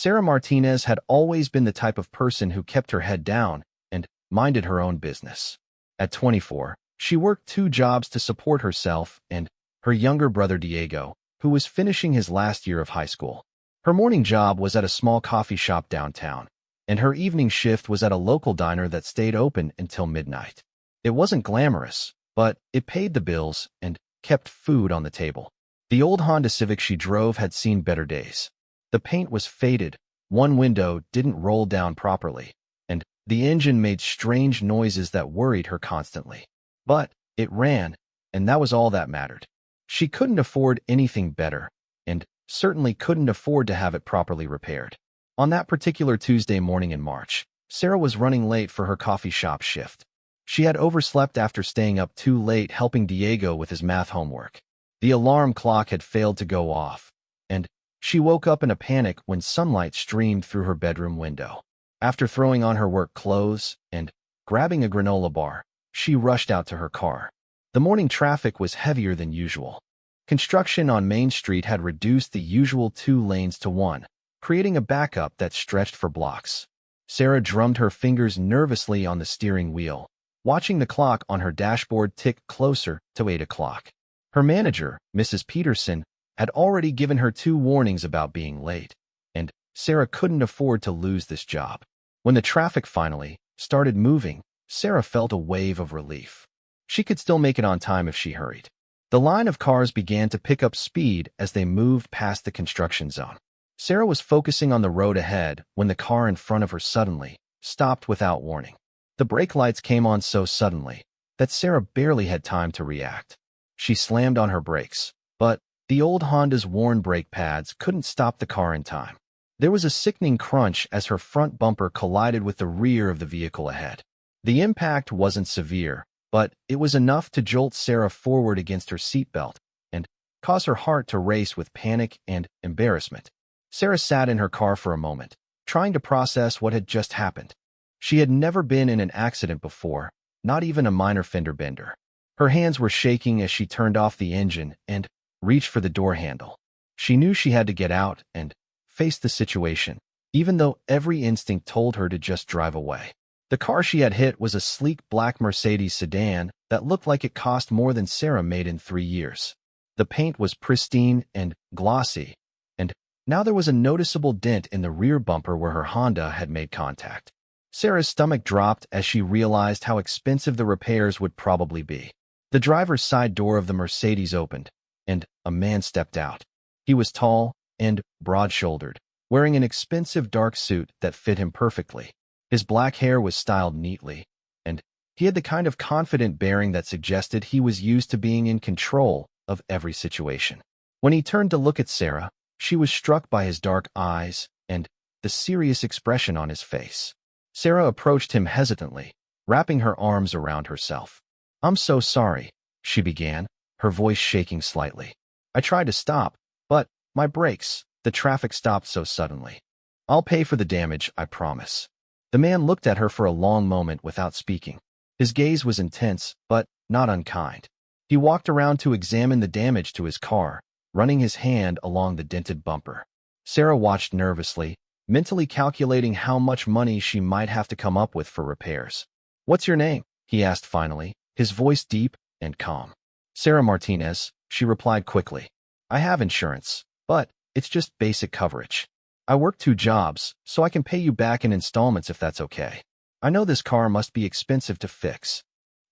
Sarah Martinez had always been the type of person who kept her head down and minded her own business. At 24, she worked 2 jobs to support herself and her younger brother Diego, who was finishing his last year of high school. Her morning job was at a small coffee shop downtown, and her evening shift was at a local diner that stayed open until midnight. It wasn't glamorous, but it paid the bills and kept food on the table. The old Honda Civic she drove had seen better days. The paint was faded, one window didn't roll down properly, and the engine made strange noises that worried her constantly. But it ran, and that was all that mattered. She couldn't afford anything better, and certainly couldn't afford to have it properly repaired. On that particular Tuesday morning in March, Sarah was running late for her coffee shop shift. She had overslept after staying up too late helping Diego with his math homework. The alarm clock had failed to go off, and she woke up in a panic when sunlight streamed through her bedroom window. After throwing on her work clothes and grabbing a granola bar, she rushed out to her car. The morning traffic was heavier than usual. Construction on Main Street had reduced the usual 2 lanes to 1, creating a backup that stretched for blocks. Sarah drummed her fingers nervously on the steering wheel, watching the clock on her dashboard tick closer to 8 o'clock. Her manager, Mrs. Peterson, had already given her 2 warnings about being late, and Sarah couldn't afford to lose this job. When the traffic finally started moving, Sarah felt a wave of relief. She could still make it on time if she hurried. The line of cars began to pick up speed as they moved past the construction zone. Sarah was focusing on the road ahead when the car in front of her suddenly stopped without warning. The brake lights came on so suddenly that Sarah barely had time to react. She slammed on her brakes, but the old Honda's worn brake pads couldn't stop the car in time. There was a sickening crunch as her front bumper collided with the rear of the vehicle ahead. The impact wasn't severe, but it was enough to jolt Sarah forward against her seatbelt and cause her heart to race with panic and embarrassment. Sarah sat in her car for a moment, trying to process what had just happened. She had never been in an accident before, not even a minor fender bender. Her hands were shaking as she turned off the engine and reached for the door handle. She knew she had to get out and face the situation, even though every instinct told her to just drive away. The car she had hit was a sleek black Mercedes sedan that looked like it cost more than Sarah made in 3 years. The paint was pristine and glossy, and now there was a noticeable dent in the rear bumper where her Honda had made contact. Sarah's stomach dropped as she realized how expensive the repairs would probably be. The driver's side door of the Mercedes opened, and a man stepped out. He was tall and broad-shouldered, wearing an expensive dark suit that fit him perfectly. His black hair was styled neatly, and he had the kind of confident bearing that suggested he was used to being in control of every situation. When he turned to look at Sarah, she was struck by his dark eyes and the serious expression on his face. Sarah approached him hesitantly, wrapping her arms around herself. "I'm so sorry," she began, her voice shaking slightly. "I tried to stop, but my brakes, the traffic stopped so suddenly. I'll pay for the damage, I promise." The man looked at her for a long moment without speaking. His gaze was intense, but not unkind. He walked around to examine the damage to his car, running his hand along the dented bumper. Sarah watched nervously, mentally calculating how much money she might have to come up with for repairs. "What's your name?" he asked finally, his voice deep and calm. "Sarah Martinez," she replied quickly. "I have insurance, but it's just basic coverage. I work 2 jobs, so I can pay you back in installments if that's okay. I know this car must be expensive to fix."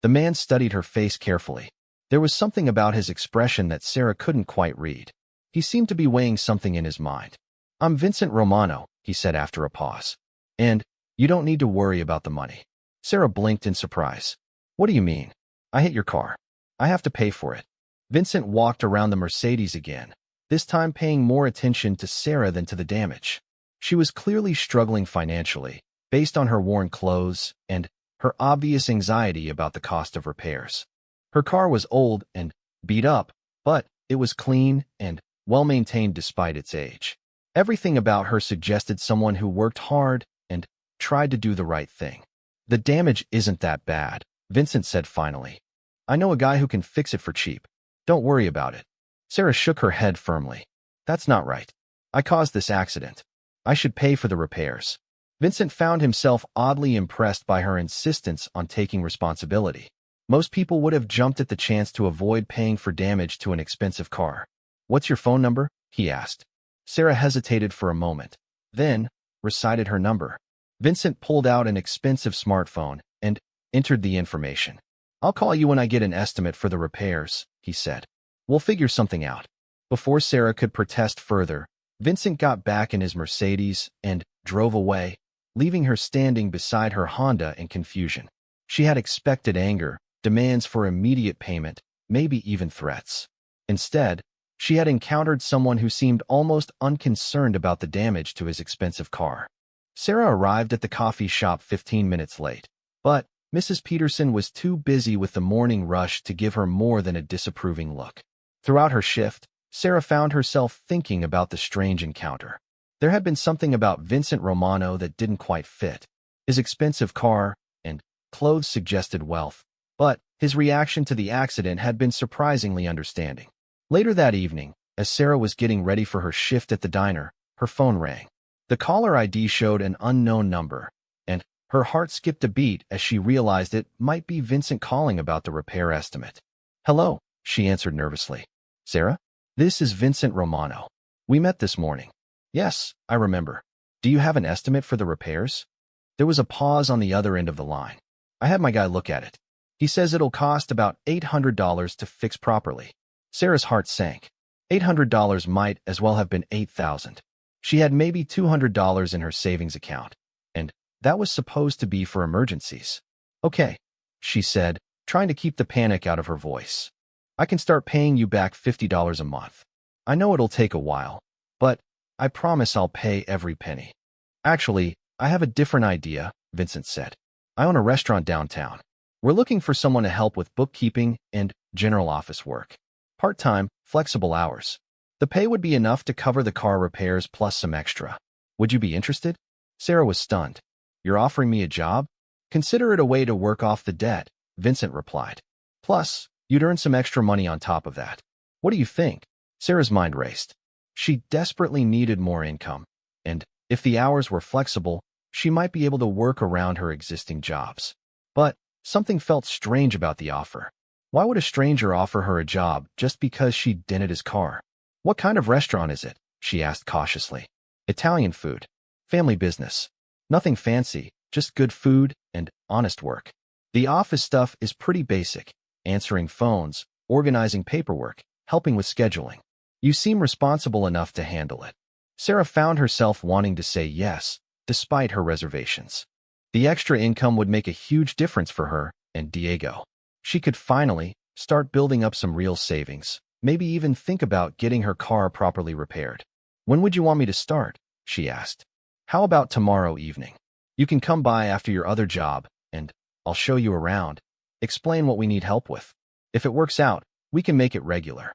The man studied her face carefully. There was something about his expression that Sarah couldn't quite read. He seemed to be weighing something in his mind. "I'm Vincent Romano," he said after a pause. "And you don't need to worry about the money." Sarah blinked in surprise. "What do you mean? I hit your car. I have to pay for it." Vincent walked around the Mercedes again, this time paying more attention to Sarah than to the damage. She was clearly struggling financially, based on her worn clothes and her obvious anxiety about the cost of repairs. Her car was old and beat up, but it was clean and well-maintained despite its age. Everything about her suggested someone who worked hard and tried to do the right thing. "The damage isn't that bad," Vincent said finally. "I know a guy who can fix it for cheap. Don't worry about it." Sarah shook her head firmly. "That's not right. I caused this accident. I should pay for the repairs. Vincent found himself oddly impressed by her insistence on taking responsibility. Most people would have jumped at the chance to avoid paying for damage to an expensive car. What's your phone number? He asked. Sarah hesitated for a moment, then recited her number. Vincent pulled out an expensive smartphone and entered the information. I'll call you when I get an estimate for the repairs, he said. We'll figure something out. Before Sarah could protest further, Vincent got back in his Mercedes and drove away, leaving her standing beside her Honda in confusion. She had expected anger, demands for immediate payment, maybe even threats. Instead, she had encountered someone who seemed almost unconcerned about the damage to his expensive car. Sarah arrived at the coffee shop 15 minutes late, but Mrs. Peterson was too busy with the morning rush to give her more than a disapproving look. Throughout her shift, Sarah found herself thinking about the strange encounter. There had been something about Vincent Romano that didn't quite fit. His expensive car and clothes suggested wealth, but his reaction to the accident had been surprisingly understanding. Later that evening, as Sarah was getting ready for her shift at the diner, her phone rang. The caller ID showed an unknown number, and her heart skipped a beat as she realized it might be Vincent calling about the repair estimate. Hello, she answered nervously. Sarah? This is Vincent Romano. We met this morning. Yes, I remember. Do you have an estimate for the repairs? There was a pause on the other end of the line. I had my guy look at it. He says it'll cost about $800 to fix properly. Sarah's heart sank. $800 might as well have been $8,000. She had maybe $200 in her savings account, and that was supposed to be for emergencies. Okay, she said, trying to keep the panic out of her voice. I can start paying you back $50 a month. I know it'll take a while, but I promise I'll pay every penny. Actually, I have a different idea, Vincent said. I own a restaurant downtown. We're looking for someone to help with bookkeeping and general office work. Part-time, flexible hours. The pay would be enough to cover the car repairs plus some extra. Would you be interested? Sarah was stunned. You're offering me a job? Consider it a way to work off the debt, Vincent replied. Plus, you'd earn some extra money on top of that. What do you think? Sarah's mind raced. She desperately needed more income, and if the hours were flexible, she might be able to work around her existing jobs. But something felt strange about the offer. Why would a stranger offer her a job just because she dented his car? What kind of restaurant is it? She asked cautiously. Italian food. Family business. Nothing fancy, just good food and honest work. The office stuff is pretty basic. Answering phones, organizing paperwork, helping with scheduling. You seem responsible enough to handle it. Sarah found herself wanting to say yes, despite her reservations. The extra income would make a huge difference for her and Diego. She could finally start building up some real savings, maybe even think about getting her car properly repaired. When would you want me to start? She asked. How about tomorrow evening? You can come by after your other job, and I'll show you around, explain what we need help with. If it works out, we can make it regular.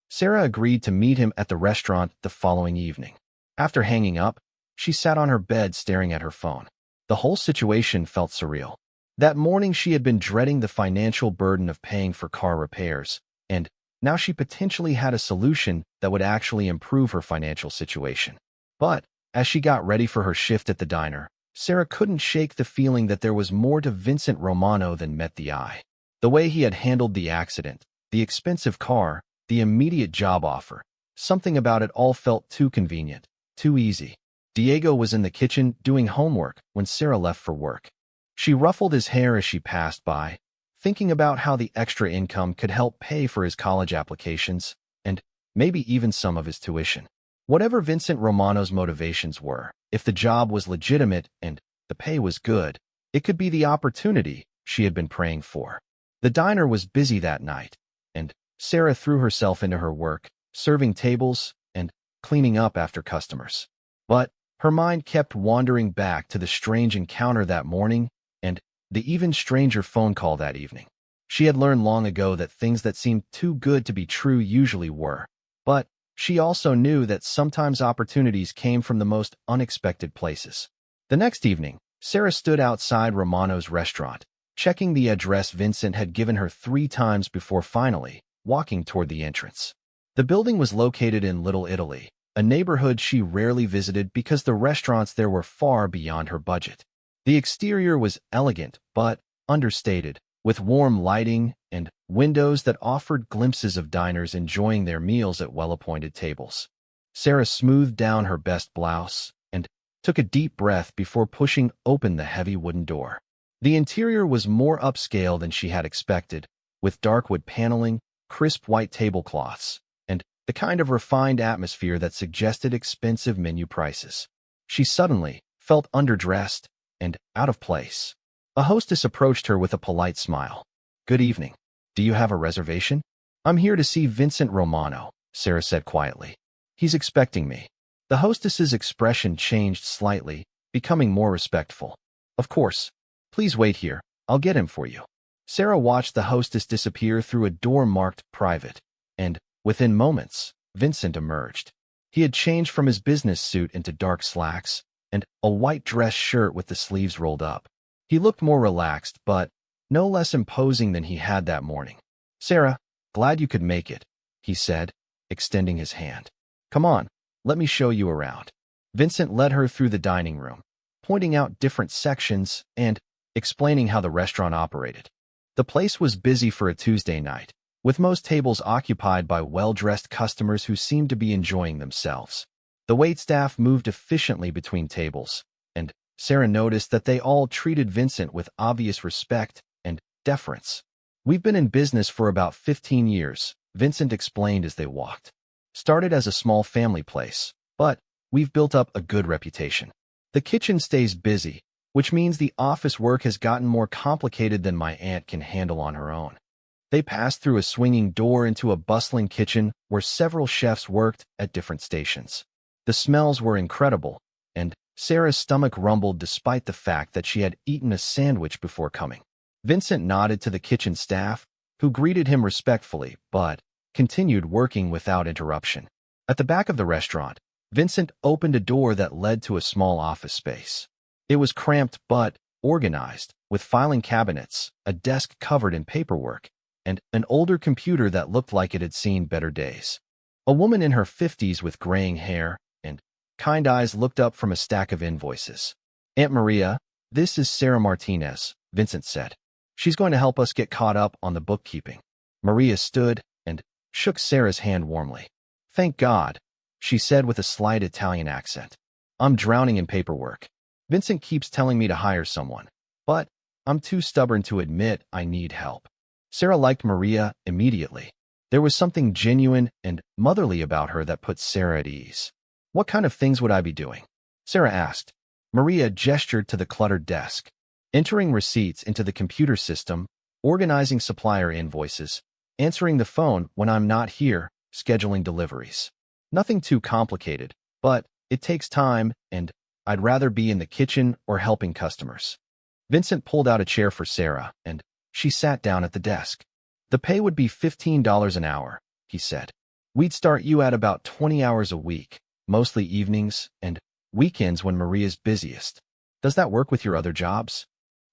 Sarah agreed to meet him at the restaurant the following evening. After hanging up, she sat on her bed staring at her phone. The whole situation felt surreal. That morning she had been dreading the financial burden of paying for car repairs, and now she potentially had a solution that would actually improve her financial situation. But as she got ready for her shift at the diner, Sarah couldn't shake the feeling that there was more to Vincent Romano than met the eye. The way he had handled the accident, the expensive car, the immediate job offer, something about it all felt too convenient, too easy. Diego was in the kitchen doing homework when Sarah left for work. She ruffled his hair as she passed by, thinking about how the extra income could help pay for his college applications and maybe even some of his tuition. Whatever Vincent Romano's motivations were, if the job was legitimate and the pay was good, it could be the opportunity she had been praying for. The diner was busy that night, and Sarah threw herself into her work, serving tables and cleaning up after customers. But her mind kept wandering back to the strange encounter that morning and the even stranger phone call that evening. She had learned long ago that things that seemed too good to be true usually were, but she also knew that sometimes opportunities came from the most unexpected places. The next evening, Sarah stood outside Romano's restaurant, checking the address Vincent had given her 3 times before finally walking toward the entrance. The building was located in Little Italy, a neighborhood she rarely visited because the restaurants there were far beyond her budget. The exterior was elegant but understated, with warm lighting and windows that offered glimpses of diners enjoying their meals at well-appointed tables. Sarah smoothed down her best blouse and took a deep breath before pushing open the heavy wooden door. The interior was more upscale than she had expected, with dark wood paneling, crisp white tablecloths, and the kind of refined atmosphere that suggested expensive menu prices. She suddenly felt underdressed and out of place. A hostess approached her with a polite smile. "Good evening. Do you have a reservation?" "I'm here to see Vincent Romano," Sarah said quietly. "He's expecting me." The hostess's expression changed slightly, becoming more respectful. "Of course. Please wait here. I'll get him for you." Sarah watched the hostess disappear through a door marked private, and within moments, Vincent emerged. He had changed from his business suit into dark slacks and a white dress shirt with the sleeves rolled up. He looked more relaxed, but no less imposing than he had that morning. "Sarah, glad you could make it," he said, extending his hand. "Come on, let me show you around." Vincent led her through the dining room, pointing out different sections and explaining how the restaurant operated. The place was busy for a Tuesday night, with most tables occupied by well-dressed customers who seemed to be enjoying themselves. The waitstaff moved efficiently between tables, and Sarah noticed that they all treated Vincent with obvious respect and deference. "We've been in business for about 15 years, Vincent explained as they walked. "Started as a small family place, but we've built up a good reputation. The kitchen stays busy, which means the office work has gotten more complicated than my aunt can handle on her own." They passed through a swinging door into a bustling kitchen where several chefs worked at different stations. The smells were incredible, and Sarah's stomach rumbled despite the fact that she had eaten a sandwich before coming. Vincent nodded to the kitchen staff, who greeted him respectfully but continued working without interruption. At the back of the restaurant, Vincent opened a door that led to a small office space. It was cramped but organized, with filing cabinets, a desk covered in paperwork, and an older computer that looked like it had seen better days. A woman in her 50s with graying hair and kind eyes looked up from a stack of invoices. "Aunt Maria, this is Sarah Martinez," Vincent said. "She's going to help us get caught up on the bookkeeping." Maria stood and shook Sarah's hand warmly. "Thank God," she said with a slight Italian accent. "I'm drowning in paperwork. Vincent keeps telling me to hire someone, but I'm too stubborn to admit I need help." Sarah liked Maria immediately. There was something genuine and motherly about her that put Sarah at ease. "What kind of things would I be doing?" Sarah asked. Maria gestured to the cluttered desk. "Entering receipts into the computer system, organizing supplier invoices, answering the phone when I'm not here, scheduling deliveries. Nothing too complicated, but it takes time, and I'd rather be in the kitchen or helping customers." Vincent pulled out a chair for Sarah, and she sat down at the desk. "The pay would be $15 an hour," he said. "We'd start you at about 20 hours a week, mostly evenings and weekends when Maria's busiest. Does that work with your other jobs?"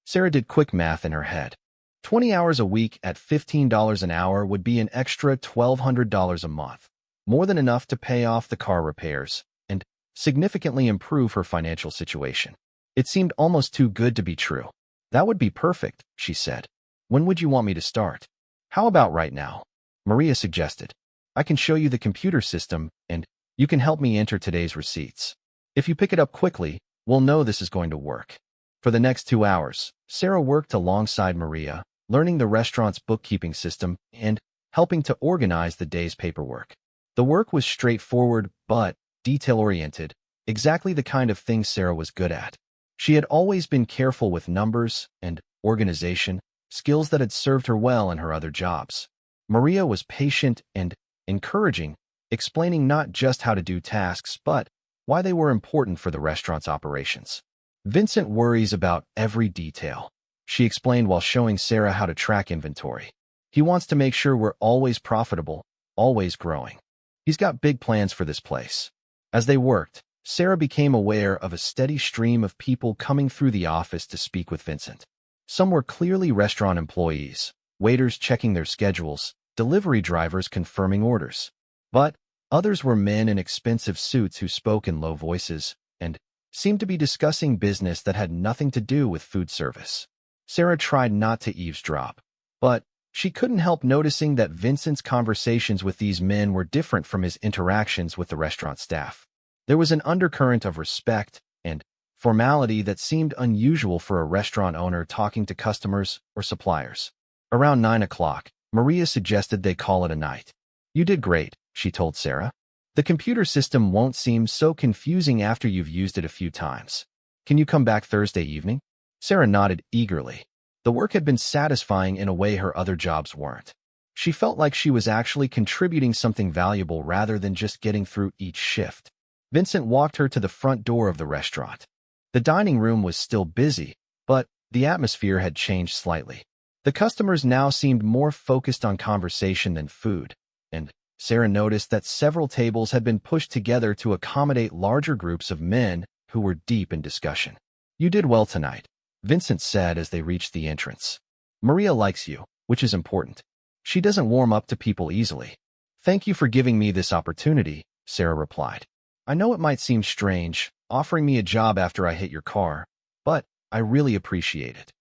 Sarah did quick math in her head. 20 hours a week at $15 an hour would be an extra $1,200 a month, more than enough to pay off the car repairs and significantly improve her financial situation. It seemed almost too good to be true. "That would be perfect," she said. "When would you want me to start?" "How about right now?" Maria suggested. "I can show you the computer system, and you can help me enter today's receipts. If you pick it up quickly, we'll know this is going to work." For the next 2 hours, Sarah worked alongside Maria, learning the restaurant's bookkeeping system and helping to organize the day's paperwork. The work was straightforward but detail-oriented, exactly the kind of thing Sarah was good at. She had always been careful with numbers and organization, skills that had served her well in her other jobs. Maria was patient and encouraging, explaining not just how to do tasks, but why they were important for the restaurant's operations. "Vincent worries about every detail," she explained while showing Sarah how to track inventory. "He wants to make sure we're always profitable, always growing. He's got big plans for this place." As they worked, Sarah became aware of a steady stream of people coming through the office to speak with Vincent. Some were clearly restaurant employees, waiters checking their schedules, delivery drivers confirming orders. But Others were men in expensive suits who spoke in low voices and seemed to be discussing business that had nothing to do with food service. Sarah tried not to eavesdrop, but she couldn't help noticing that Vincent's conversations with these men were different from his interactions with the restaurant staff. There was an undercurrent of respect and formality that seemed unusual for a restaurant owner talking to customers or suppliers. Around 9 o'clock, Maria suggested they call it a night. "You did great," she told Sarah. "The computer system won't seem so confusing after you've used it a few times. Can you come back Thursday evening?" Sarah nodded eagerly. The work had been satisfying in a way her other jobs weren't. She felt like she was actually contributing something valuable rather than just getting through each shift. Vincent walked her to the front door of the restaurant. The dining room was still busy, but the atmosphere had changed slightly. The customers now seemed more focused on conversation than food, and Sarah noticed that several tables had been pushed together to accommodate larger groups of men who were deep in discussion. "You did well tonight," Vincent said as they reached the entrance. "Maria likes you, which is important. She doesn't warm up to people easily." "Thank you for giving me this opportunity," Sarah replied. "I know it might seem strange, offering me a job after I hit your car, but I really appreciate it."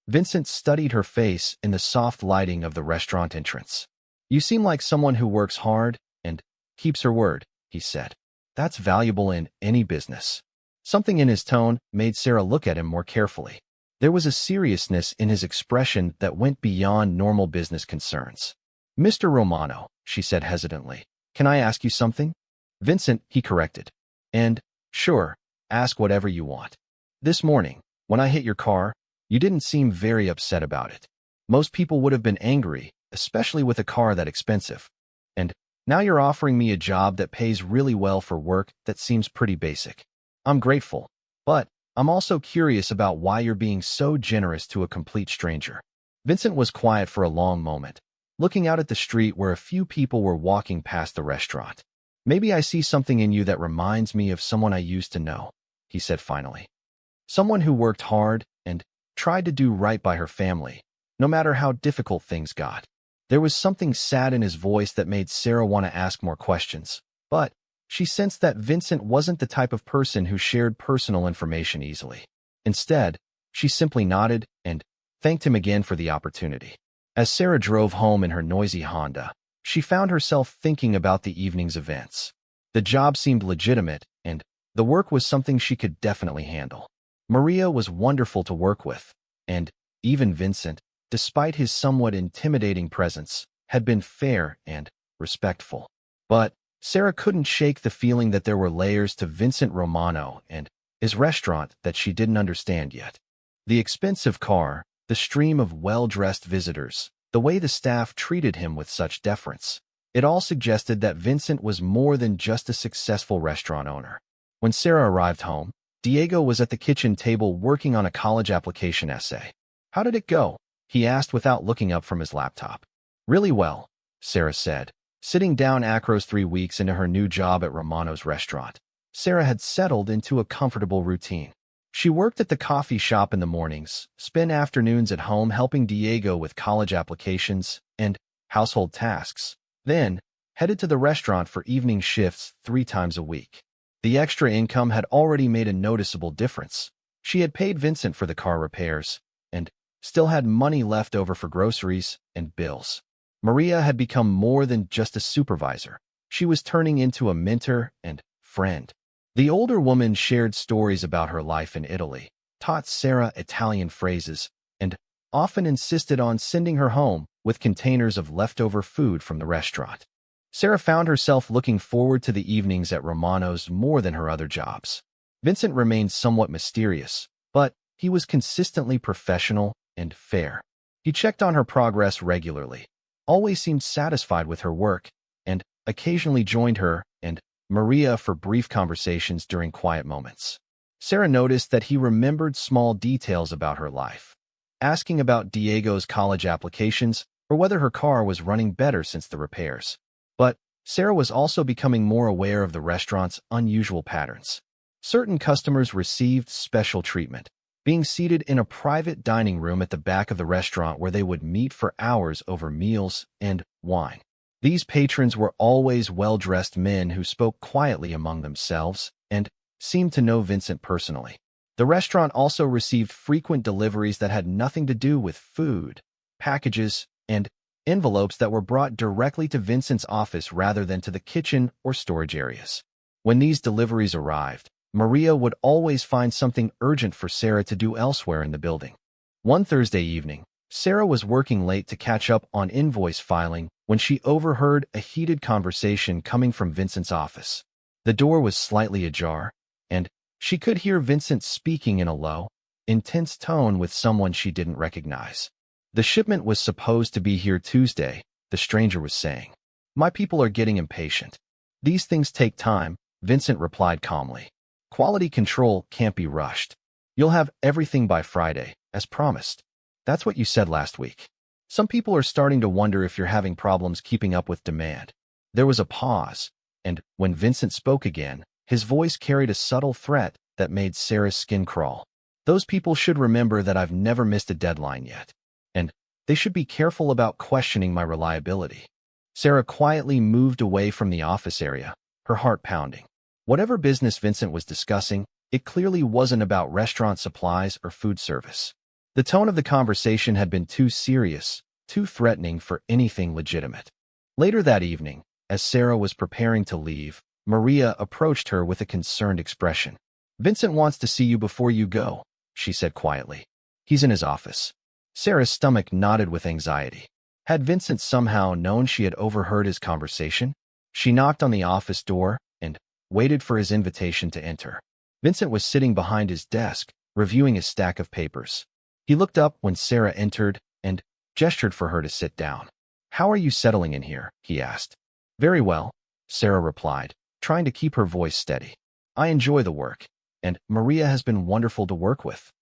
Vincent studied her face in the soft lighting of the restaurant entrance. "You seem like someone who works hard and keeps her word," he said. "That's valuable in any business." Something in his tone made Sarah look at him more carefully. There was a seriousness in his expression that went beyond normal business concerns. "Mr. Romano," she said hesitantly, "can I ask you something?" "Vincent," he corrected. "And, sure, ask whatever you want. This morning, when I hit your car, you didn't seem very upset about it. Most people would have been angry, especially with a car that expensive. And now you're offering me a job that pays really well for work that seems pretty basic. I'm grateful, but I'm also curious about why you're being so generous to a complete stranger." Vincent was quiet for a long moment, looking out at the street where a few people were walking past the restaurant. "Maybe I see something in you that reminds me of someone I used to know," he said finally. "Someone who worked hard and tried to do right by her family, no matter how difficult things got." There was something sad in his voice that made Sarah want to ask more questions, but she sensed that Vincent wasn't the type of person who shared personal information easily. Instead, she simply nodded and thanked him again for the opportunity. As Sarah drove home in her noisy Honda, she found herself thinking about the evening's events. The job seemed legitimate, and the work was something she could definitely handle. Maria was wonderful to work with, and even Vincent, despite his somewhat intimidating presence, had been fair and respectful. But Sarah couldn't shake the feeling that there were layers to Vincent Romano and his restaurant that she didn't understand yet. The expensive car, the stream of well-dressed visitors, the way the staff treated him with such deference. It all suggested that Vincent was more than just a successful restaurant owner. When Sarah arrived home, Diego was at the kitchen table working on a college application essay. "How did it go?" he asked without looking up from his laptop. "Really well," Sarah said, sitting down. Across 3 weeks into her new job at Romano's restaurant, Sarah had settled into a comfortable routine. She worked at the coffee shop in the mornings, spent afternoons at home helping Diego with college applications and household tasks, then headed to the restaurant for evening shifts 3 times a week. The extra income had already made a noticeable difference. She had paid Vincent for the car repairs and still had money left over for groceries and bills. Maria had become more than just a supervisor. She was turning into a mentor and friend. The older woman shared stories about her life in Italy, taught Sarah Italian phrases, and often insisted on sending her home with containers of leftover food from the restaurant. Sarah found herself looking forward to the evenings at Romano's more than her other jobs. Vincent remained somewhat mysterious, but he was consistently professional and fair. He checked on her progress regularly, always seemed satisfied with her work, and occasionally joined her and Maria for brief conversations during quiet moments. Sarah noticed that he remembered small details about her life, asking about Diego's college applications or whether her car was running better since the repairs. But Sarah was also becoming more aware of the restaurant's unusual patterns. Certain customers received special treatment, being seated in a private dining room at the back of the restaurant where they would meet for hours over meals and wine. These patrons were always well-dressed men who spoke quietly among themselves and seemed to know Vincent personally. The restaurant also received frequent deliveries that had nothing to do with food, packages, and envelopes that were brought directly to Vincent's office rather than to the kitchen or storage areas. When these deliveries arrived, Maria would always find something urgent for Sarah to do elsewhere in the building. One Thursday evening, Sarah was working late to catch up on invoice filing when she overheard a heated conversation coming from Vincent's office. The door was slightly ajar, and she could hear Vincent speaking in a low, intense tone with someone she didn't recognize. "The shipment was supposed to be here Tuesday," the stranger was saying. "My people are getting impatient." "These things take time," Vincent replied calmly. "Quality control can't be rushed. You'll have everything by Friday, as promised. That's what you said last week. Some people are starting to wonder if you're having problems keeping up with demand." There was a pause, and when Vincent spoke again, his voice carried a subtle threat that made Sarah's skin crawl. "Those people should remember that I've never missed a deadline yet, and they should be careful about questioning my reliability." Sarah quietly moved away from the office area, her heart pounding. Whatever business Vincent was discussing, it clearly wasn't about restaurant supplies or food service. The tone of the conversation had been too serious, too threatening for anything legitimate. Later that evening, as Sarah was preparing to leave, Maria approached her with a concerned expression. "Vincent wants to see you before you go," she said quietly. "He's in his office." Sarah's stomach knotted with anxiety. Had Vincent somehow known she had overheard his conversation? She knocked on the office door and waited for his invitation to enter. Vincent was sitting behind his desk, reviewing his stack of papers. He looked up when Sarah entered and gestured for her to sit down. "How are you settling in here?" he asked. "Very well," Sarah replied, trying to keep her voice steady. "I enjoy the work, and Maria has been wonderful to work with."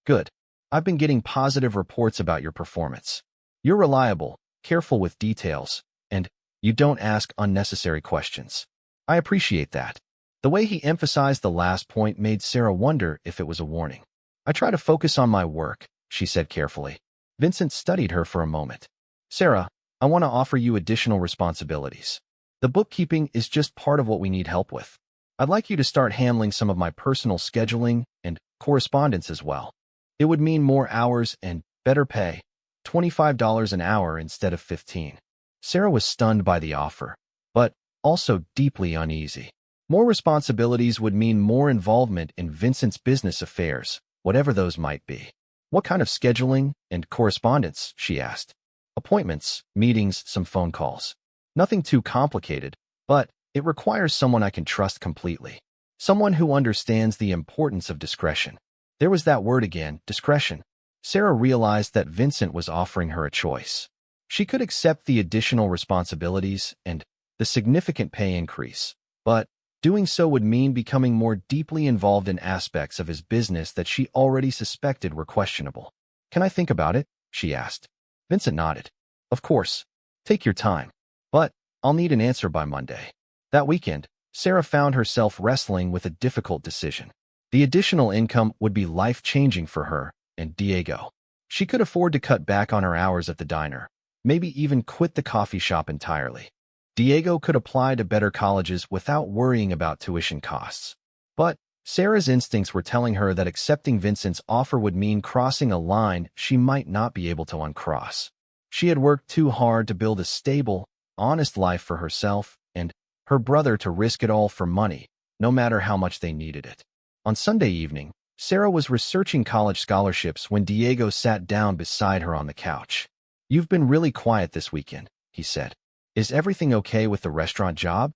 "Good. I've been getting positive reports about your performance. You're reliable, careful with details, and you don't ask unnecessary questions. I appreciate that." The way he emphasized the last point made Sarah wonder if it was a warning. "I try to focus on my work," she said carefully. Vincent studied her for a moment. "Sarah, I want to offer you additional responsibilities. The bookkeeping is just part of what we need help with. I'd like you to start handling some of my personal scheduling and correspondence as well. It would mean more hours and better pay, $25 an hour instead of 15. Sarah was stunned by the offer, but also deeply uneasy. More responsibilities would mean more involvement in Vincent's business affairs, whatever those might be. "What kind of scheduling and correspondence?" she asked. "Appointments, meetings, some phone calls. Nothing too complicated, but it requires someone I can trust completely. Someone who understands the importance of discretion." There was that word again, discretion. Sarah realized that Vincent was offering her a choice. She could accept the additional responsibilities and the significant pay increase, but doing so would mean becoming more deeply involved in aspects of his business that she already suspected were questionable. "Can I think about it?" she asked. Vincent nodded. "Of course. Take your time. But I'll need an answer by Monday." That weekend, Sarah found herself wrestling with a difficult decision. The additional income would be life-changing for her and Diego. She could afford to cut back on her hours at the diner, maybe even quit the coffee shop entirely. Diego could apply to better colleges without worrying about tuition costs. But Sarah's instincts were telling her that accepting Vincent's offer would mean crossing a line she might not be able to uncross. She had worked too hard to build a stable, honest life for herself and her brother to risk it all for money, no matter how much they needed it. On Sunday evening, Sarah was researching college scholarships when Diego sat down beside her on the couch. "You've been really quiet this weekend," he said. "Is everything okay with the restaurant job?"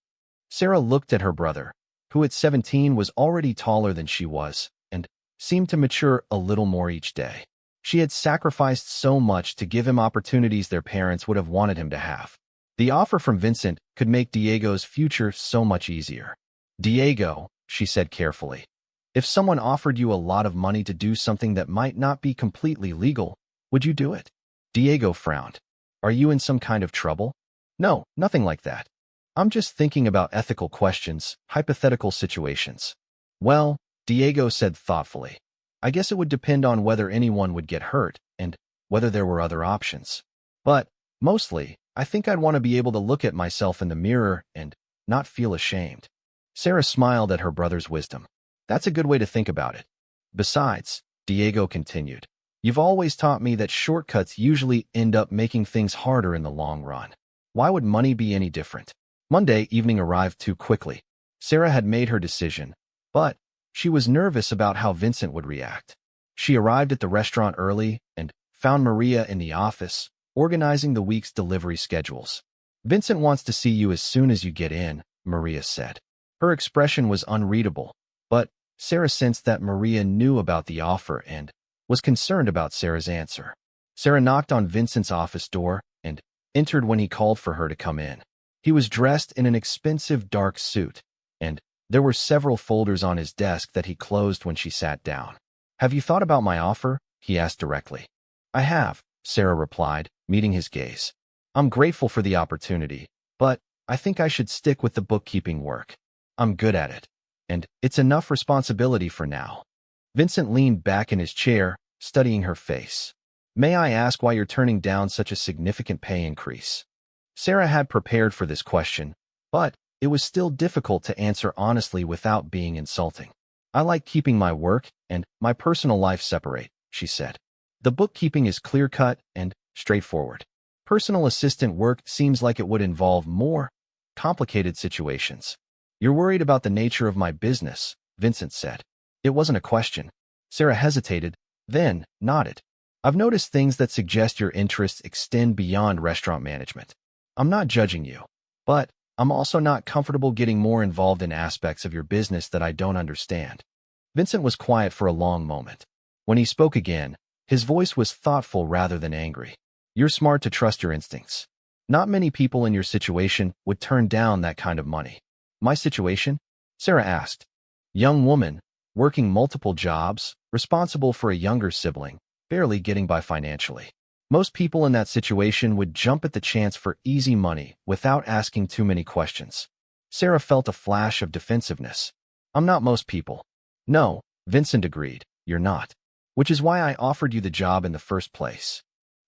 Sarah looked at her brother, who at 17 was already taller than she was and seemed to mature a little more each day. She had sacrificed so much to give him opportunities their parents would have wanted him to have. The offer from Vincent could make Diego's future so much easier. "Diego," she said carefully, "if someone offered you a lot of money to do something that might not be completely legal, would you do it?" Diego frowned. "Are you in some kind of trouble?" "No, nothing like that. I'm just thinking about ethical questions, hypothetical situations." "Well," Diego said thoughtfully, "I guess it would depend on whether anyone would get hurt and whether there were other options. But, mostly, I think I'd want to be able to look at myself in the mirror and not feel ashamed. Sarah smiled at her brother's wisdom. That's a good way to think about it. Besides, Diego continued, you've always taught me that shortcuts usually end up making things harder in the long run. Why would money be any different? Monday evening arrived too quickly. Sarah had made her decision, but she was nervous about how Vincent would react. She arrived at the restaurant early and found Maria in the office, organizing the week's delivery schedules. Vincent wants to see you as soon as you get in, Maria said. Her expression was unreadable, but Sarah sensed that Maria knew about the offer and was concerned about Sarah's answer. Sarah knocked on Vincent's office door and entered when he called for her to come in. He was dressed in an expensive dark suit, and there were several folders on his desk that he closed when she sat down. Have you thought about my offer? He asked directly. I have, Sarah replied, meeting his gaze. I'm grateful for the opportunity, but I think I should stick with the bookkeeping work. I'm good at it, and it's enough responsibility for now. Vincent leaned back in his chair, studying her face. May I ask why you're turning down such a significant pay increase? Sarah had prepared for this question, but it was still difficult to answer honestly without being insulting. I like keeping my work and my personal life separate, she said. The bookkeeping is clear-cut and straightforward. Personal assistant work seems like it would involve more complicated situations. You're worried about the nature of my business, Vincent said. It wasn't a question. Sarah hesitated, then nodded. I've noticed things that suggest your interests extend beyond restaurant management. I'm not judging you, but I'm also not comfortable getting more involved in aspects of your business that I don't understand. Vincent was quiet for a long moment. When he spoke again, his voice was thoughtful rather than angry. You're smart to trust your instincts. Not many people in your situation would turn down that kind of money. My situation? Sarah asked. Young woman, working multiple jobs, responsible for a younger sibling, barely getting by financially. Most people in that situation would jump at the chance for easy money without asking too many questions. Sarah felt a flash of defensiveness. I'm not most people. No, Vincent agreed, you're not. Which is why I offered you the job in the first place.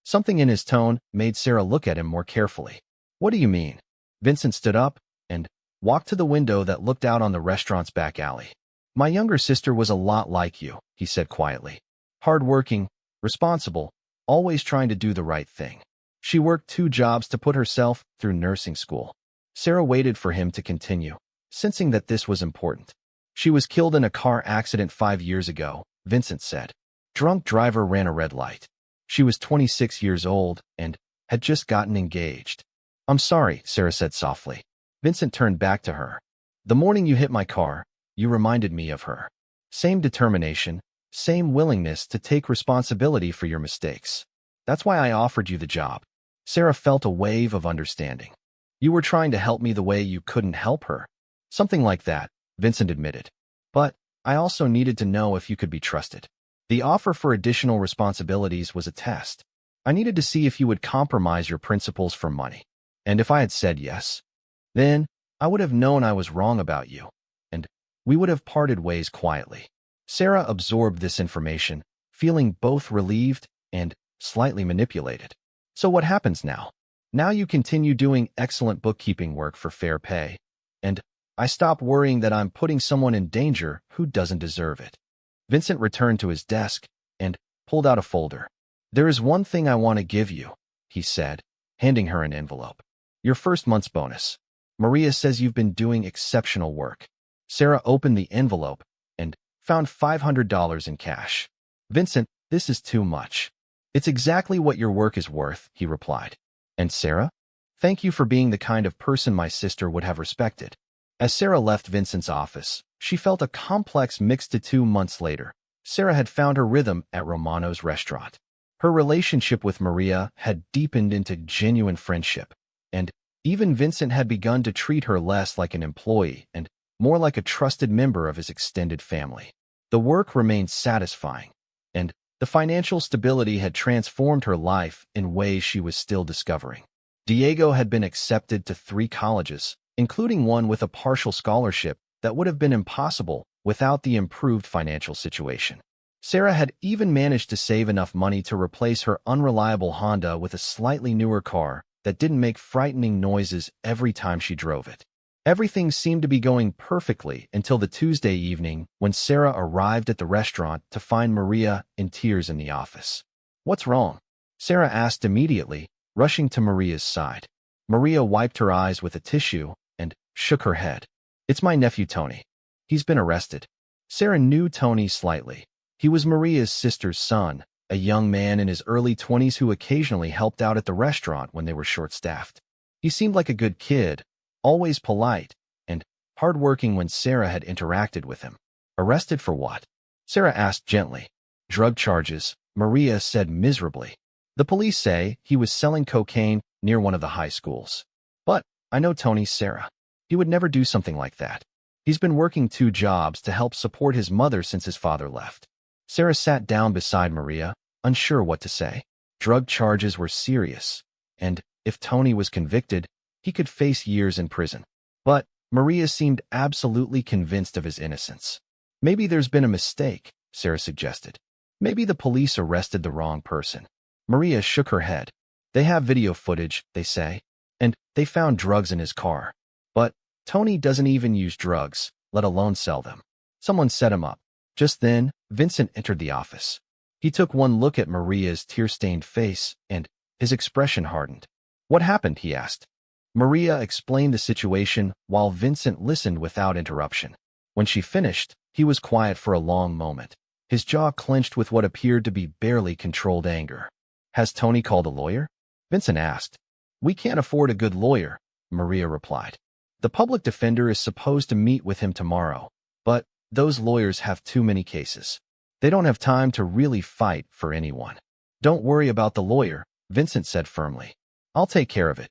Something in his tone made Sarah look at him more carefully. What do you mean? Vincent stood up and walked to the window that looked out on the restaurant's back alley. My younger sister was a lot like you, he said quietly. Hardworking, responsible, always trying to do the right thing. She worked 2 jobs to put herself through nursing school. Sarah waited for him to continue, sensing that this was important. She was killed in a car accident 5 years ago, Vincent said. Drunk driver ran a red light. She was 26 years old and had just gotten engaged. I'm sorry, Sarah said softly. Vincent turned back to her. The morning you hit my car, you reminded me of her. Same determination, same willingness to take responsibility for your mistakes. That's why I offered you the job. Sarah felt a wave of understanding. You were trying to help me the way you couldn't help her. Something like that, Vincent admitted. But I also needed to know if you could be trusted. The offer for additional responsibilities was a test. I needed to see if you would compromise your principles for money. And if I had said yes, then I would have known I was wrong about you, and we would have parted ways quietly. Sarah absorbed this information, feeling both relieved and slightly manipulated. So what happens now? Now you continue doing excellent bookkeeping work for fair pay, and I stop worrying that I'm putting someone in danger who doesn't deserve it. Vincent returned to his desk and pulled out a folder. There is one thing I want to give you, he said, handing her an envelope. Your first month's bonus. Maria says you've been doing exceptional work. Sarah opened the envelope and found $500 in cash. Vincent, this is too much. It's exactly what your work is worth, he replied. And Sarah? Thank you for being the kind of person my sister would have respected. As Sarah left Vincent's office, she felt a complex mix. 2 months later, Sarah had found her rhythm at Romano's restaurant. Her relationship with Maria had deepened into genuine friendship, and even Vincent had begun to treat her less like an employee and more like a trusted member of his extended family. The work remained satisfying, and the financial stability had transformed her life in ways she was still discovering. Diego had been accepted to 3 colleges, including one with a partial scholarship that would have been impossible without the improved financial situation. Sarah had even managed to save enough money to replace her unreliable Honda with a slightly newer car that didn't make frightening noises every time she drove it. Everything seemed to be going perfectly until the Tuesday evening when Sarah arrived at the restaurant to find Maria in tears in the office. "What's wrong?" Sarah asked immediately, rushing to Maria's side. Maria wiped her eyes with a tissue and shook her head. "It's my nephew Tony. He's been arrested." Sarah knew Tony slightly. He was Maria's sister's son, a young man in his early 20s who occasionally helped out at the restaurant when they were short-staffed. He seemed like a good kid, always polite, and hardworking when Sarah had interacted with him. "Arrested for what?" Sarah asked gently. "Drug charges," Maria said miserably. "The police say he was selling cocaine near one of the high schools. But I know Tony, Sarah. He would never do something like that. He's been working 2 jobs to help support his mother since his father left." Sarah sat down beside Maria, unsure what to say. Drug charges were serious, and if Tony was convicted, he could face years in prison. But Maria seemed absolutely convinced of his innocence. "Maybe there's been a mistake," Sarah suggested. "Maybe the police arrested the wrong person." Maria shook her head. "They have video footage, they say, and they found drugs in his car. But Tony doesn't even use drugs, let alone sell them. Someone set him up." Just then, Vincent entered the office. He took one look at Maria's tear-stained face, and his expression hardened. "What happened?" he asked. Maria explained the situation while Vincent listened without interruption. When she finished, he was quiet for a long moment. His jaw clenched with what appeared to be barely controlled anger. "Has Tony called a lawyer?" Vincent asked. "We can't afford a good lawyer," Maria replied. "The public defender is supposed to meet with him tomorrow, but those lawyers have too many cases. They don't have time to really fight for anyone." "Don't worry about the lawyer," Vincent said firmly. "I'll take care of it."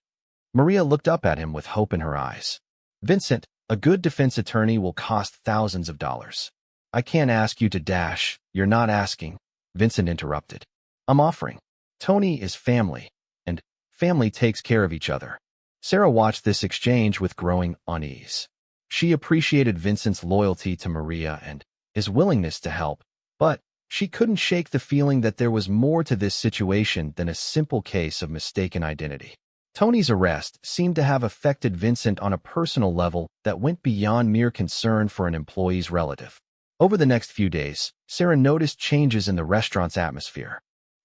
Maria looked up at him with hope in her eyes. "Vincent, a good defense attorney will cost thousands of dollars. I can't ask you to dash." "You're not asking," Vincent interrupted. "I'm offering. Tony is family, and family takes care of each other." Sarah watched this exchange with growing unease. She appreciated Vincent's loyalty to Maria and his willingness to help, but she couldn't shake the feeling that there was more to this situation than a simple case of mistaken identity. Tony's arrest seemed to have affected Vincent on a personal level that went beyond mere concern for an employee's relative. Over the next few days, Sarah noticed changes in the restaurant's atmosphere.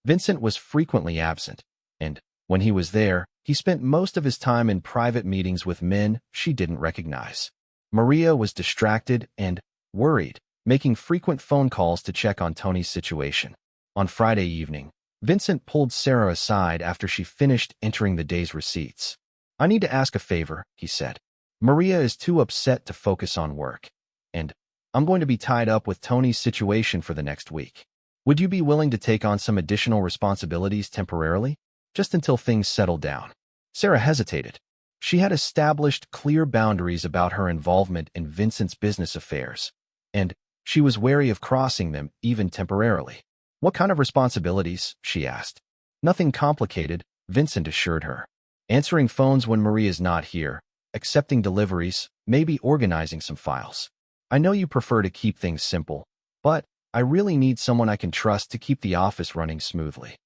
Vincent was frequently absent, and when he was there, he spent most of his time in private meetings with men she didn't recognize. Maria was distracted and worried, making frequent phone calls to check on Tony's situation. On Friday evening, Vincent pulled Sarah aside after she finished entering the day's receipts. "I need to ask a favor," he said. "Maria is too upset to focus on work, and I'm going to be tied up with Tony's situation for the next week. Would you be willing to take on some additional responsibilities temporarily, just until things settle down?" Sarah hesitated. She had established clear boundaries about her involvement in Vincent's business affairs, and she was wary of crossing them even temporarily. "What kind of responsibilities?" she asked. "Nothing complicated," Vincent assured her. "Answering phones when Maria's not here, accepting deliveries, maybe organizing some files. I know you prefer to keep things simple, but I really need someone I can trust to keep the office running smoothly."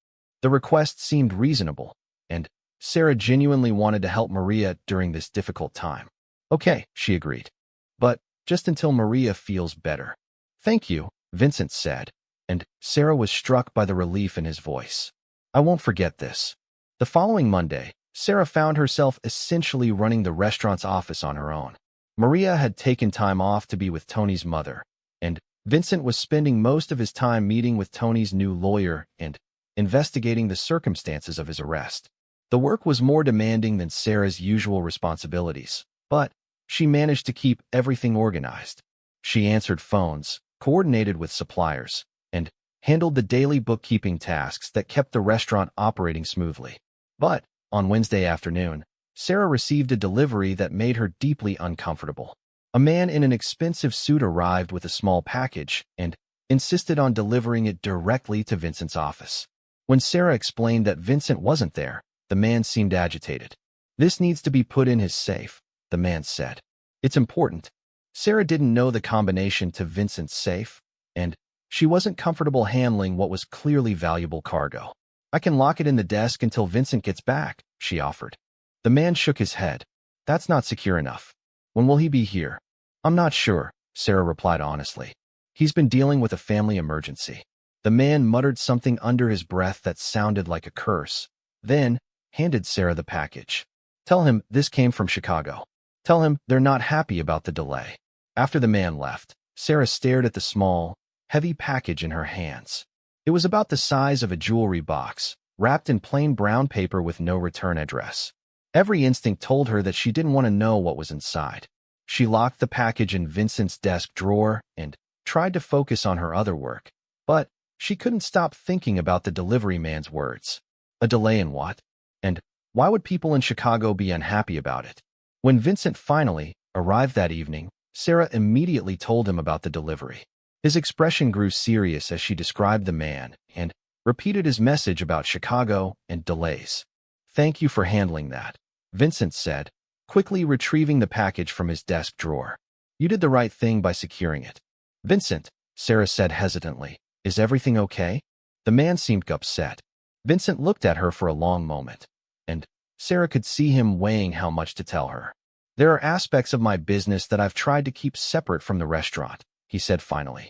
The request seemed reasonable, and Sarah genuinely wanted to help Maria during this difficult time. "Okay," she agreed. "But just until Maria feels better." "Thank you," Vincent said, and Sarah was struck by the relief in his voice. "I won't forget this." The following Monday, Sarah found herself essentially running the restaurant's office on her own. Maria had taken time off to be with Tony's mother, and Vincent was spending most of his time meeting with Tony's new lawyer and investigating the circumstances of his arrest. The work was more demanding than Sarah's usual responsibilities, but she managed to keep everything organized. She answered phones, coordinated with suppliers, and handled the daily bookkeeping tasks that kept the restaurant operating smoothly. But on Wednesday afternoon, Sarah received a delivery that made her deeply uncomfortable. A man in an expensive suit arrived with a small package and insisted on delivering it directly to Vincent's office. When Sarah explained that Vincent wasn't there, the man seemed agitated. "This needs to be put in his safe," the man said. "It's important." Sarah didn't know the combination to Vincent's safe, and she wasn't comfortable handling what was clearly valuable cargo. "I can lock it in the desk until Vincent gets back," she offered. The man shook his head. That's not secure enough. When will he be here? I'm not sure, Sarah replied honestly. He's been dealing with a family emergency. The man muttered something under his breath that sounded like a curse, then handed Sarah the package. Tell him this came from Chicago. Tell him they're not happy about the delay. After the man left, Sarah stared at the small, heavy package in her hands. It was about the size of a jewelry box, wrapped in plain brown paper with no return address. Every instinct told her that she didn't want to know what was inside. She locked the package in Vincent's desk drawer and tried to focus on her other work, but she couldn't stop thinking about the delivery man's words. A delay in what? And why would people in Chicago be unhappy about it? When Vincent finally arrived that evening, Sarah immediately told him about the delivery. His expression grew serious as she described the man and repeated his message about Chicago and delays. Thank you for handling that, Vincent said, quickly retrieving the package from his desk drawer. You did the right thing by securing it. Vincent, Sarah said hesitantly, is everything okay? The man seemed upset. Vincent looked at her for a long moment, and Sarah could see him weighing how much to tell her. There are aspects of my business that I've tried to keep separate from the restaurant, he said finally.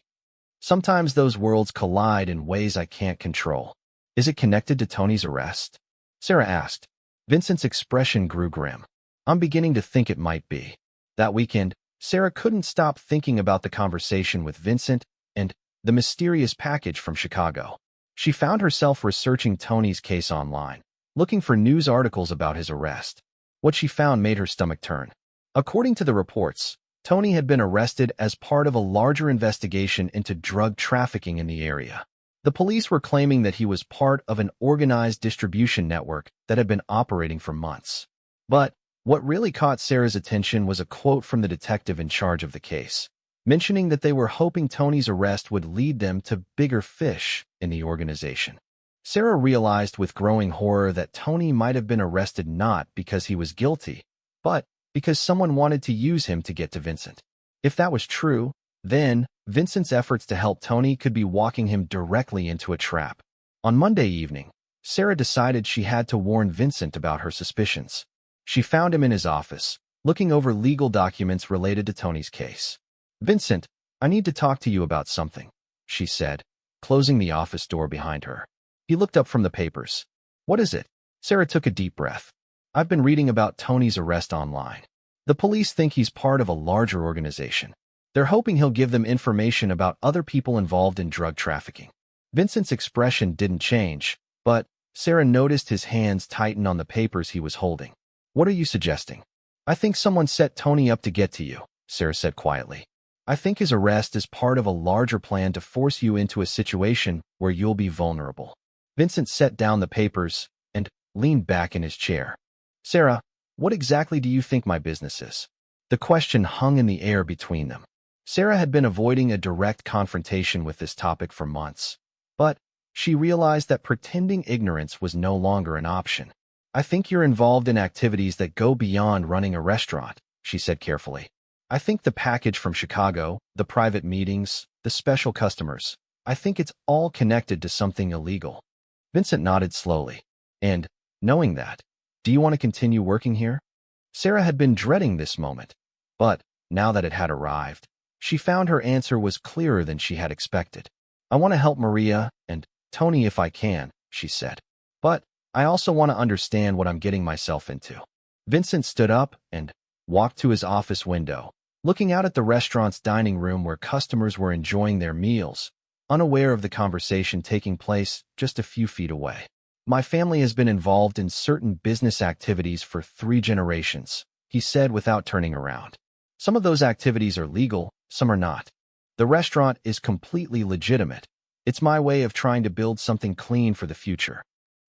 Sometimes those worlds collide in ways I can't control. Is it connected to Tony's arrest? Sarah asked. Vincent's expression grew grim. I'm beginning to think it might be. That weekend, Sarah couldn't stop thinking about the conversation with Vincent and the mysterious package from Chicago. She found herself researching Tony's case online, looking for news articles about his arrest. What she found made her stomach turn. According to the reports, Tony had been arrested as part of a larger investigation into drug trafficking in the area. The police were claiming that he was part of an organized distribution network that had been operating for months. But what really caught Sarah's attention was a quote from the detective in charge of the case, mentioning that they were hoping Tony's arrest would lead them to bigger fish in the organization. Sarah realized with growing horror that Tony might have been arrested not because he was guilty, but because someone wanted to use him to get to Vincent. If that was true, then Vincent's efforts to help Tony could be walking him directly into a trap. On Monday evening, Sarah decided she had to warn Vincent about her suspicions. She found him in his office, looking over legal documents related to Tony's case. Vincent, I need to talk to you about something, she said, closing the office door behind her. He looked up from the papers. What is it? Sarah took a deep breath. I've been reading about Tony's arrest online. The police think he's part of a larger organization. They're hoping he'll give them information about other people involved in drug trafficking. Vincent's expression didn't change, but Sarah noticed his hands tighten on the papers he was holding. What are you suggesting? I think someone set Tony up to get to you, Sarah said quietly. I think his arrest is part of a larger plan to force you into a situation where you'll be vulnerable. Vincent set down the papers and leaned back in his chair. Sarah, what exactly do you think my business is? The question hung in the air between them. Sarah had been avoiding a direct confrontation with this topic for months, but she realized that pretending ignorance was no longer an option. I think you're involved in activities that go beyond running a restaurant, she said carefully. I think the package from Chicago, the private meetings, the special customers, I think it's all connected to something illegal. Vincent nodded slowly. And, knowing that, do you want to continue working here? Sarah had been dreading this moment, but now that it had arrived, she found her answer was clearer than she had expected. I want to help Maria and Tony if I can, she said. But I also want to understand what I'm getting myself into. Vincent stood up and walked to his office window, looking out at the restaurant's dining room where customers were enjoying their meals, unaware of the conversation taking place just a few feet away. My family has been involved in certain business activities for 3 generations, he said without turning around. Some of those activities are legal, some are not. The restaurant is completely legitimate. It's my way of trying to build something clean for the future.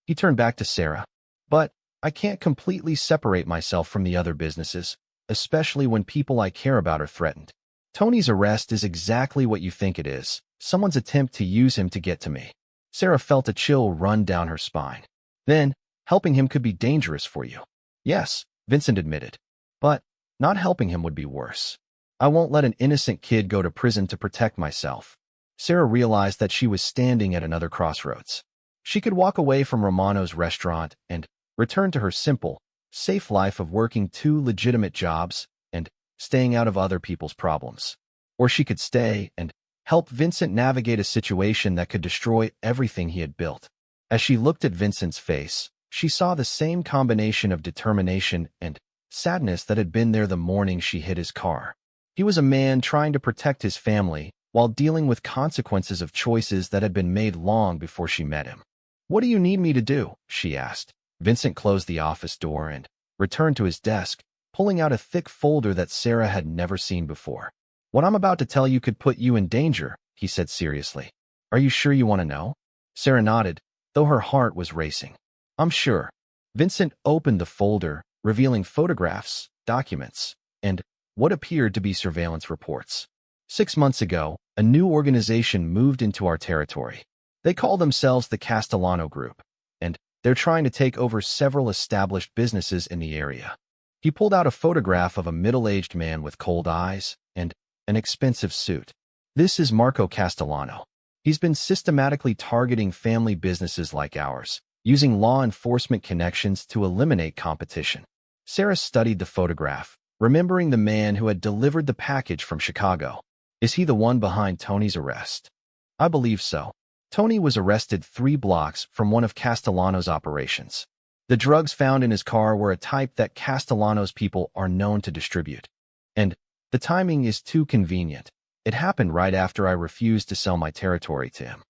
He turned back to Sarah. But I can't completely separate myself from the other businesses, especially when people I care about are threatened. Tony's arrest is exactly what you think it is, someone's attempt to use him to get to me. Sarah felt a chill run down her spine. Then, helping him could be dangerous for you. Yes, Vincent admitted. But not helping him would be worse. I won't let an innocent kid go to prison to protect myself. Sarah realized that she was standing at another crossroads. She could walk away from Romano's restaurant and return to her simple, safe life of working 2 legitimate jobs and staying out of other people's problems. Or she could stay and help Vincent navigate a situation that could destroy everything he had built. As she looked at Vincent's face, she saw the same combination of determination and sadness that had been there the morning she hit his car. He was a man trying to protect his family while dealing with consequences of choices that had been made long before she met him. "What do you need me to do?" she asked. Vincent closed the office door and returned to his desk, pulling out a thick folder that Sarah had never seen before. "What I'm about to tell you could put you in danger," he said seriously. "Are you sure you want to know?" Sarah nodded, though her heart was racing. "I'm sure." Vincent opened the folder, revealing photographs, documents, and what appeared to be surveillance reports. 6 months ago, a new organization moved into our territory. They call themselves the Castellano Group, and they're trying to take over several established businesses in the area. He pulled out a photograph of a middle-aged man with cold eyes and an expensive suit. "This is Marco Castellano. He's been systematically targeting family businesses like ours, using law enforcement connections to eliminate competition." Sarah studied the photograph, remembering the man who had delivered the package from Chicago. "Is he the one behind Tony's arrest?" "I believe so. Tony was arrested 3 blocks from one of Castellano's operations. The drugs found in his car were a type that Castellano's people are known to distribute. And the timing is too convenient. It happened right after I refused to sell my territory to him."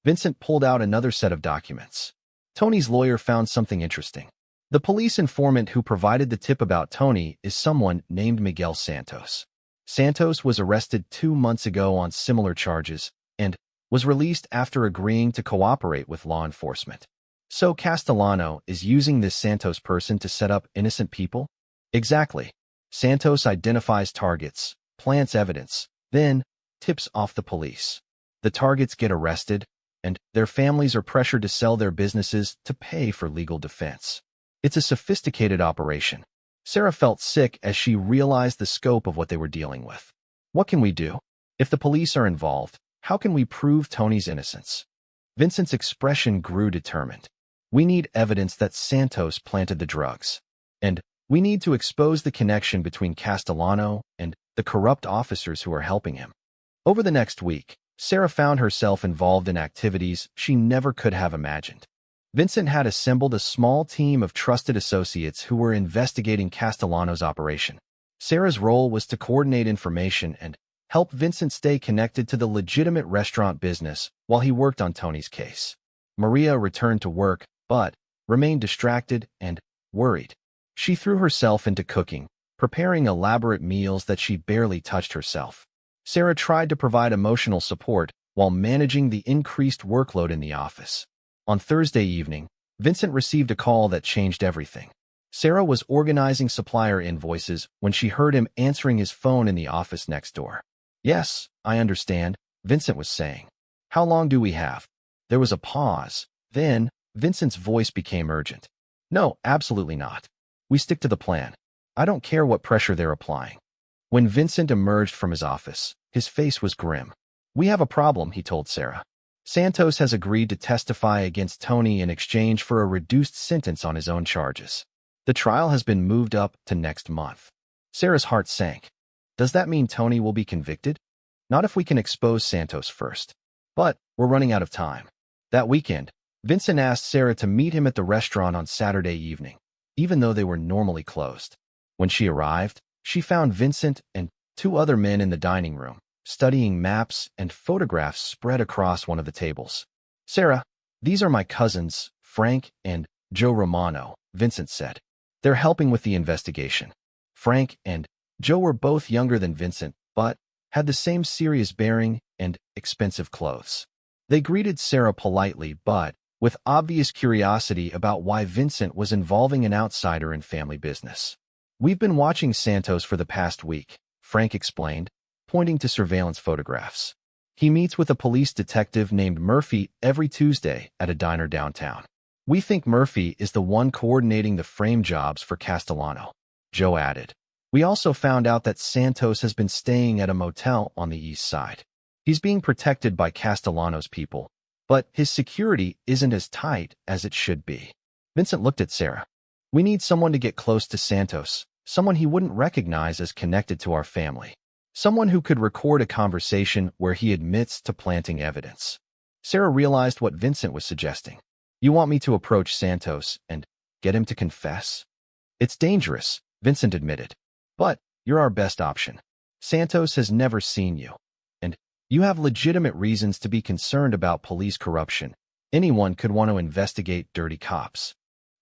Vincent pulled out another set of documents. Tony's lawyer found something interesting. The police informant who provided the tip about Tony is someone named Miguel Santos. Santos was arrested 2 months ago on similar charges and was released after agreeing to cooperate with law enforcement. So Castellano is using this Santos person to set up innocent people? Exactly. Santos identifies targets, plants evidence, then tips off the police. The targets get arrested, and their families are pressured to sell their businesses to pay for legal defense. It's a sophisticated operation. Sarah felt sick as she realized the scope of what they were dealing with. "What can we do? If the police are involved, how can we prove Tony's innocence?" Vincent's expression grew determined. "We need evidence that Santos planted the drugs. And we need to expose the connection between Castellano and the corrupt officers who are helping him." Over the next week, Sarah found herself involved in activities she never could have imagined. Vincent had assembled a small team of trusted associates who were investigating Castellano's operation. Sarah's role was to coordinate information and help Vincent stay connected to the legitimate restaurant business while he worked on Tony's case. Maria returned to work, but remained distracted and worried. She threw herself into cooking, preparing elaborate meals that she barely touched herself. Sarah tried to provide emotional support while managing the increased workload in the office. On Thursday evening, Vincent received a call that changed everything. Sarah was organizing supplier invoices when she heard him answering his phone in the office next door. "Yes, I understand," Vincent was saying. "How long do we have?" There was a pause. Then, Vincent's voice became urgent. "No, absolutely not. We stick to the plan. I don't care what pressure they're applying." When Vincent emerged from his office, his face was grim. "We have a problem," he told Sarah. "Santos has agreed to testify against Tony in exchange for a reduced sentence on his own charges. The trial has been moved up to next month." Sarah's heart sank. "Does that mean Tony will be convicted?" "Not if we can expose Santos first. But we're running out of time." That weekend, Vincent asked Sarah to meet him at the restaurant on Saturday evening, even though they were normally closed. When she arrived, she found Vincent and 2 other men in the dining room, studying maps and photographs spread across one of the tables. "Sarah, these are my cousins, Frank and Joe Romano," Vincent said. "They're helping with the investigation." Frank and Joe were both younger than Vincent, but had the same serious bearing and expensive clothes. They greeted Sarah politely, but with obvious curiosity about why Vincent was involving an outsider in family business. "We've been watching Santos for the past week," Frank explained, pointing to surveillance photographs. "He meets with a police detective named Murphy every Tuesday at a diner downtown. We think Murphy is the one coordinating the frame jobs for Castellano," Joe added. "We also found out that Santos has been staying at a motel on the east side. He's being protected by Castellano's people, but his security isn't as tight as it should be." Vincent looked at Sarah. We need someone to get close to Santos, someone he wouldn't recognize as connected to our family. Someone who could record a conversation where he admits to planting evidence. Sarah realized what Vincent was suggesting. You want me to approach Santos and get him to confess? It's dangerous, Vincent admitted. But you're our best option. Santos has never seen you. And you have legitimate reasons to be concerned about police corruption. Anyone could want to investigate dirty cops.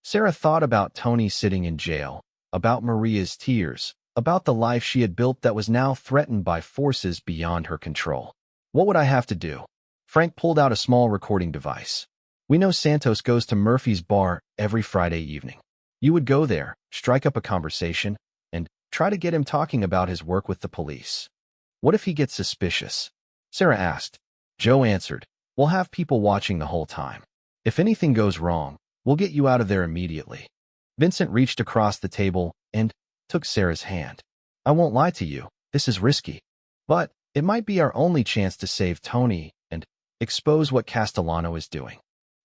Sarah thought about Tony sitting in jail, about Maria's tears, about the life she had built that was now threatened by forces beyond her control. What would I have to do? Frank pulled out a small recording device. We know Santos goes to Murphy's bar every Friday evening. You would go there, strike up a conversation, and try to get him talking about his work with the police. What if he gets suspicious? Sarah asked. Joe answered, we'll have people watching the whole time. If anything goes wrong, we'll get you out of there immediately. Vincent reached across the table and took Sarah's hand. I won't lie to you, this is risky. But it might be our only chance to save Tony and expose what Castellano is doing.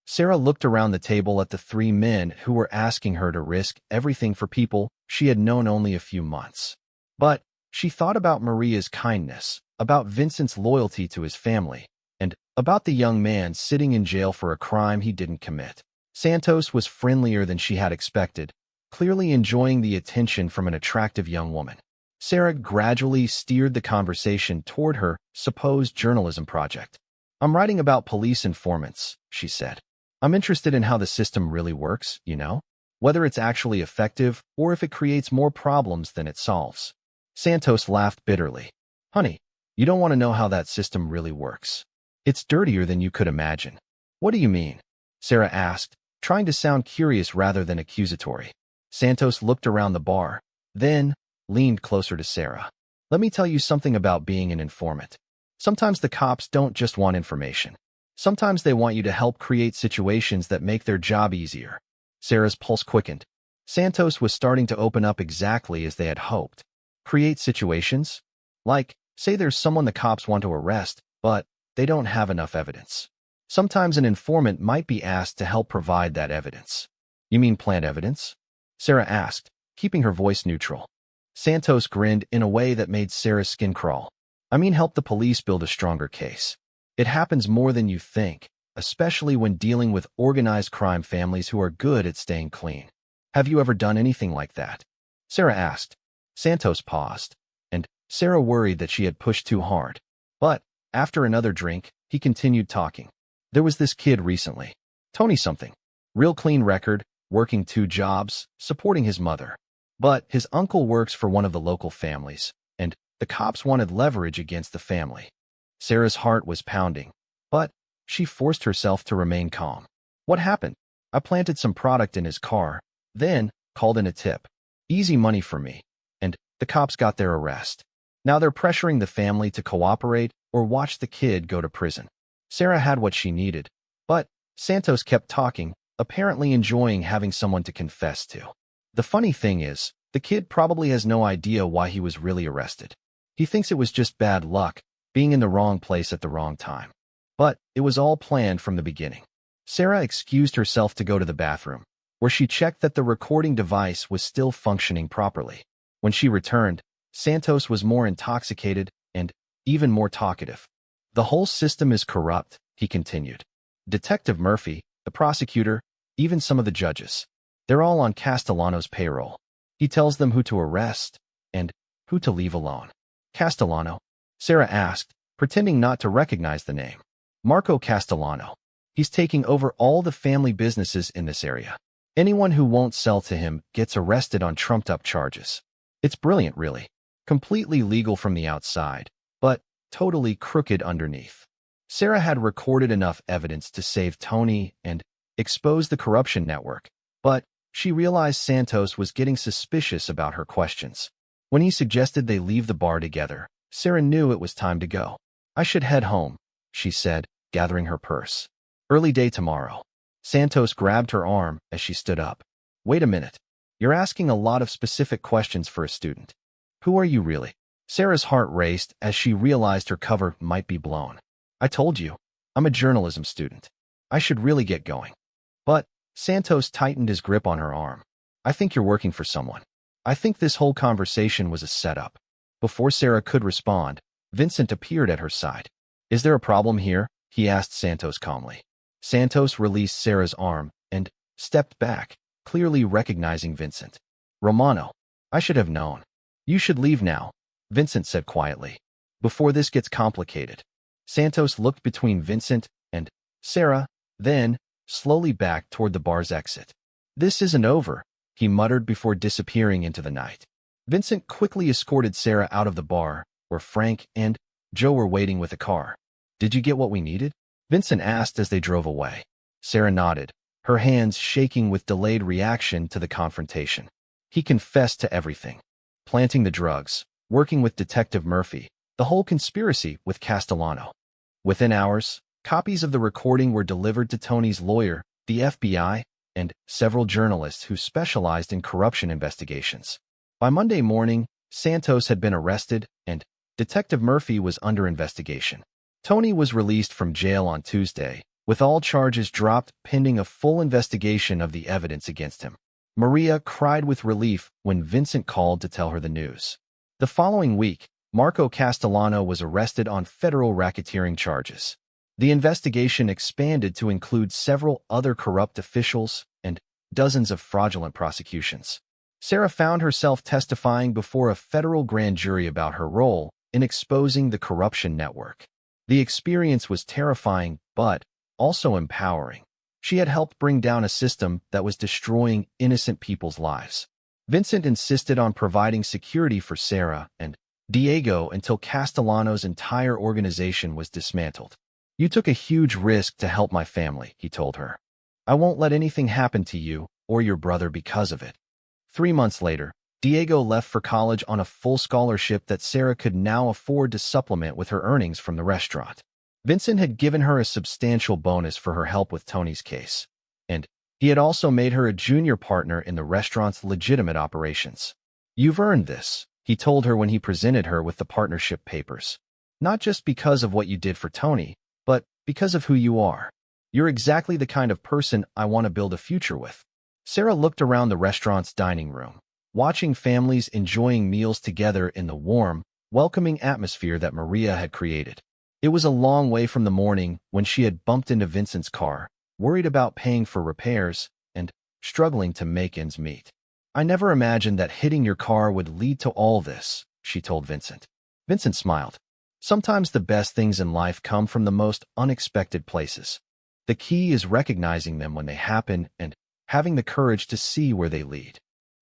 Sarah looked around the table at the three men who were asking her to risk everything for people she had known only a few months. But she thought about Maria's kindness, about Vincent's loyalty to his family, and about the young man sitting in jail for a crime he didn't commit. Santos was friendlier than she had expected, clearly enjoying the attention from an attractive young woman. Sarah gradually steered the conversation toward her supposed journalism project. I'm writing about police informants, she said. I'm interested in how the system really works, you know? Whether it's actually effective or if it creates more problems than it solves. Santos laughed bitterly. Honey, you don't want to know how that system really works. It's dirtier than you could imagine. What do you mean? Sarah asked, trying to sound curious rather than accusatory. Santos looked around the bar, then leaned closer to Sarah. Let me tell you something about being an informant. Sometimes the cops don't just want information. Sometimes they want you to help create situations that make their job easier. Sarah's pulse quickened. Santos was starting to open up exactly as they had hoped. Create situations? Like, say there's someone the cops want to arrest, but they don't have enough evidence. Sometimes an informant might be asked to help provide that evidence. You mean plant evidence? Sarah asked, keeping her voice neutral. Santos grinned in a way that made Sarah's skin crawl. I mean help the police build a stronger case. It happens more than you think, especially when dealing with organized crime families who are good at staying clean. Have you ever done anything like that? Sarah asked. Santos paused, and Sarah worried that she had pushed too hard. But after another drink, he continued talking. There was this kid recently. Tony something. Real clean record, working 2 jobs, supporting his mother. But his uncle works for one of the local families, and the cops wanted leverage against the family. Sarah's heart was pounding, but she forced herself to remain calm. What happened? I planted some product in his car, then called in a tip. Easy money for me. And the cops got their arrest. Now they're pressuring the family to cooperate or watch the kid go to prison. Sarah had what she needed, but Santos kept talking, apparently enjoying having someone to confess to. The funny thing is, the kid probably has no idea why he was really arrested. He thinks it was just bad luck, being in the wrong place at the wrong time. But it was all planned from the beginning. Sarah excused herself to go to the bathroom, where she checked that the recording device was still functioning properly. When she returned, Santos was more intoxicated and even more talkative. The whole system is corrupt, he continued. Detective Murphy, the prosecutor, even some of the judges. They're all on Castellano's payroll. He tells them who to arrest and who to leave alone. Castellano? Sarah asked, pretending not to recognize the name. Marco Castellano. He's taking over all the family businesses in this area. Anyone who won't sell to him gets arrested on trumped-up charges. It's brilliant, really. Completely legal from the outside, but totally crooked underneath. Sarah had recorded enough evidence to save Tony and expose the corruption network, but she realized Santos was getting suspicious about her questions. When he suggested they leave the bar together, Sarah knew it was time to go. I should head home, she said, gathering her purse. Early day tomorrow. Santos grabbed her arm as she stood up. Wait a minute. You're asking a lot of specific questions for a student. Who are you really? Sarah's heart raced as she realized her cover might be blown. I told you, I'm a journalism student. I should really get going. But Santos tightened his grip on her arm. I think you're working for someone. I think this whole conversation was a setup. Before Sarah could respond, Vincent appeared at her side. Is there a problem here? He asked Santos calmly. Santos released Sarah's arm and stepped back, clearly recognizing Vincent. Romano, I should have known. You should leave now, Vincent said quietly. Before this gets complicated. Santos looked between Vincent and Sarah, then slowly back toward the bar's exit. This isn't over, he muttered before disappearing into the night. Vincent quickly escorted Sarah out of the bar, where Frank and Joe were waiting with a car. Did you get what we needed? Vincent asked as they drove away. Sarah nodded, her hands shaking with delayed reaction to the confrontation. He confessed to everything. Planting the drugs, working with Detective Murphy, the whole conspiracy with Castellano. Within hours, copies of the recording were delivered to Tony's lawyer, the FBI, and several journalists who specialized in corruption investigations. By Monday morning, Santos had been arrested, and Detective Murphy was under investigation. Tony was released from jail on Tuesday, with all charges dropped pending a full investigation of the evidence against him. Maria cried with relief when Vincent called to tell her the news. The following week, Marco Castellano was arrested on federal racketeering charges. The investigation expanded to include several other corrupt officials and dozens of fraudulent prosecutions. Sarah found herself testifying before a federal grand jury about her role in exposing the corruption network. The experience was terrifying, but also empowering. She had helped bring down a system that was destroying innocent people's lives. Vincent insisted on providing security for Sarah and Diego until Castellano's entire organization was dismantled. You took a huge risk to help my family, he told her. I won't let anything happen to you or your brother because of it. 3 months later, Diego left for college on a full scholarship that Sarah could now afford to supplement with her earnings from the restaurant. Vincent had given her a substantial bonus for her help with Tony's case, and he had also made her a junior partner in the restaurant's legitimate operations. You've earned this, he told her when he presented her with the partnership papers. Not just because of what you did for Tony, but because of who you are. You're exactly the kind of person I want to build a future with. Sarah looked around the restaurant's dining room, watching families enjoying meals together in the warm, welcoming atmosphere that Maria had created. It was a long way from the morning when she had bumped into Vincent's car, worried about paying for repairs and struggling to make ends meet. I never imagined that hitting your car would lead to all this, she told Vincent. Vincent smiled. Sometimes the best things in life come from the most unexpected places. The key is recognizing them when they happen and having the courage to see where they lead.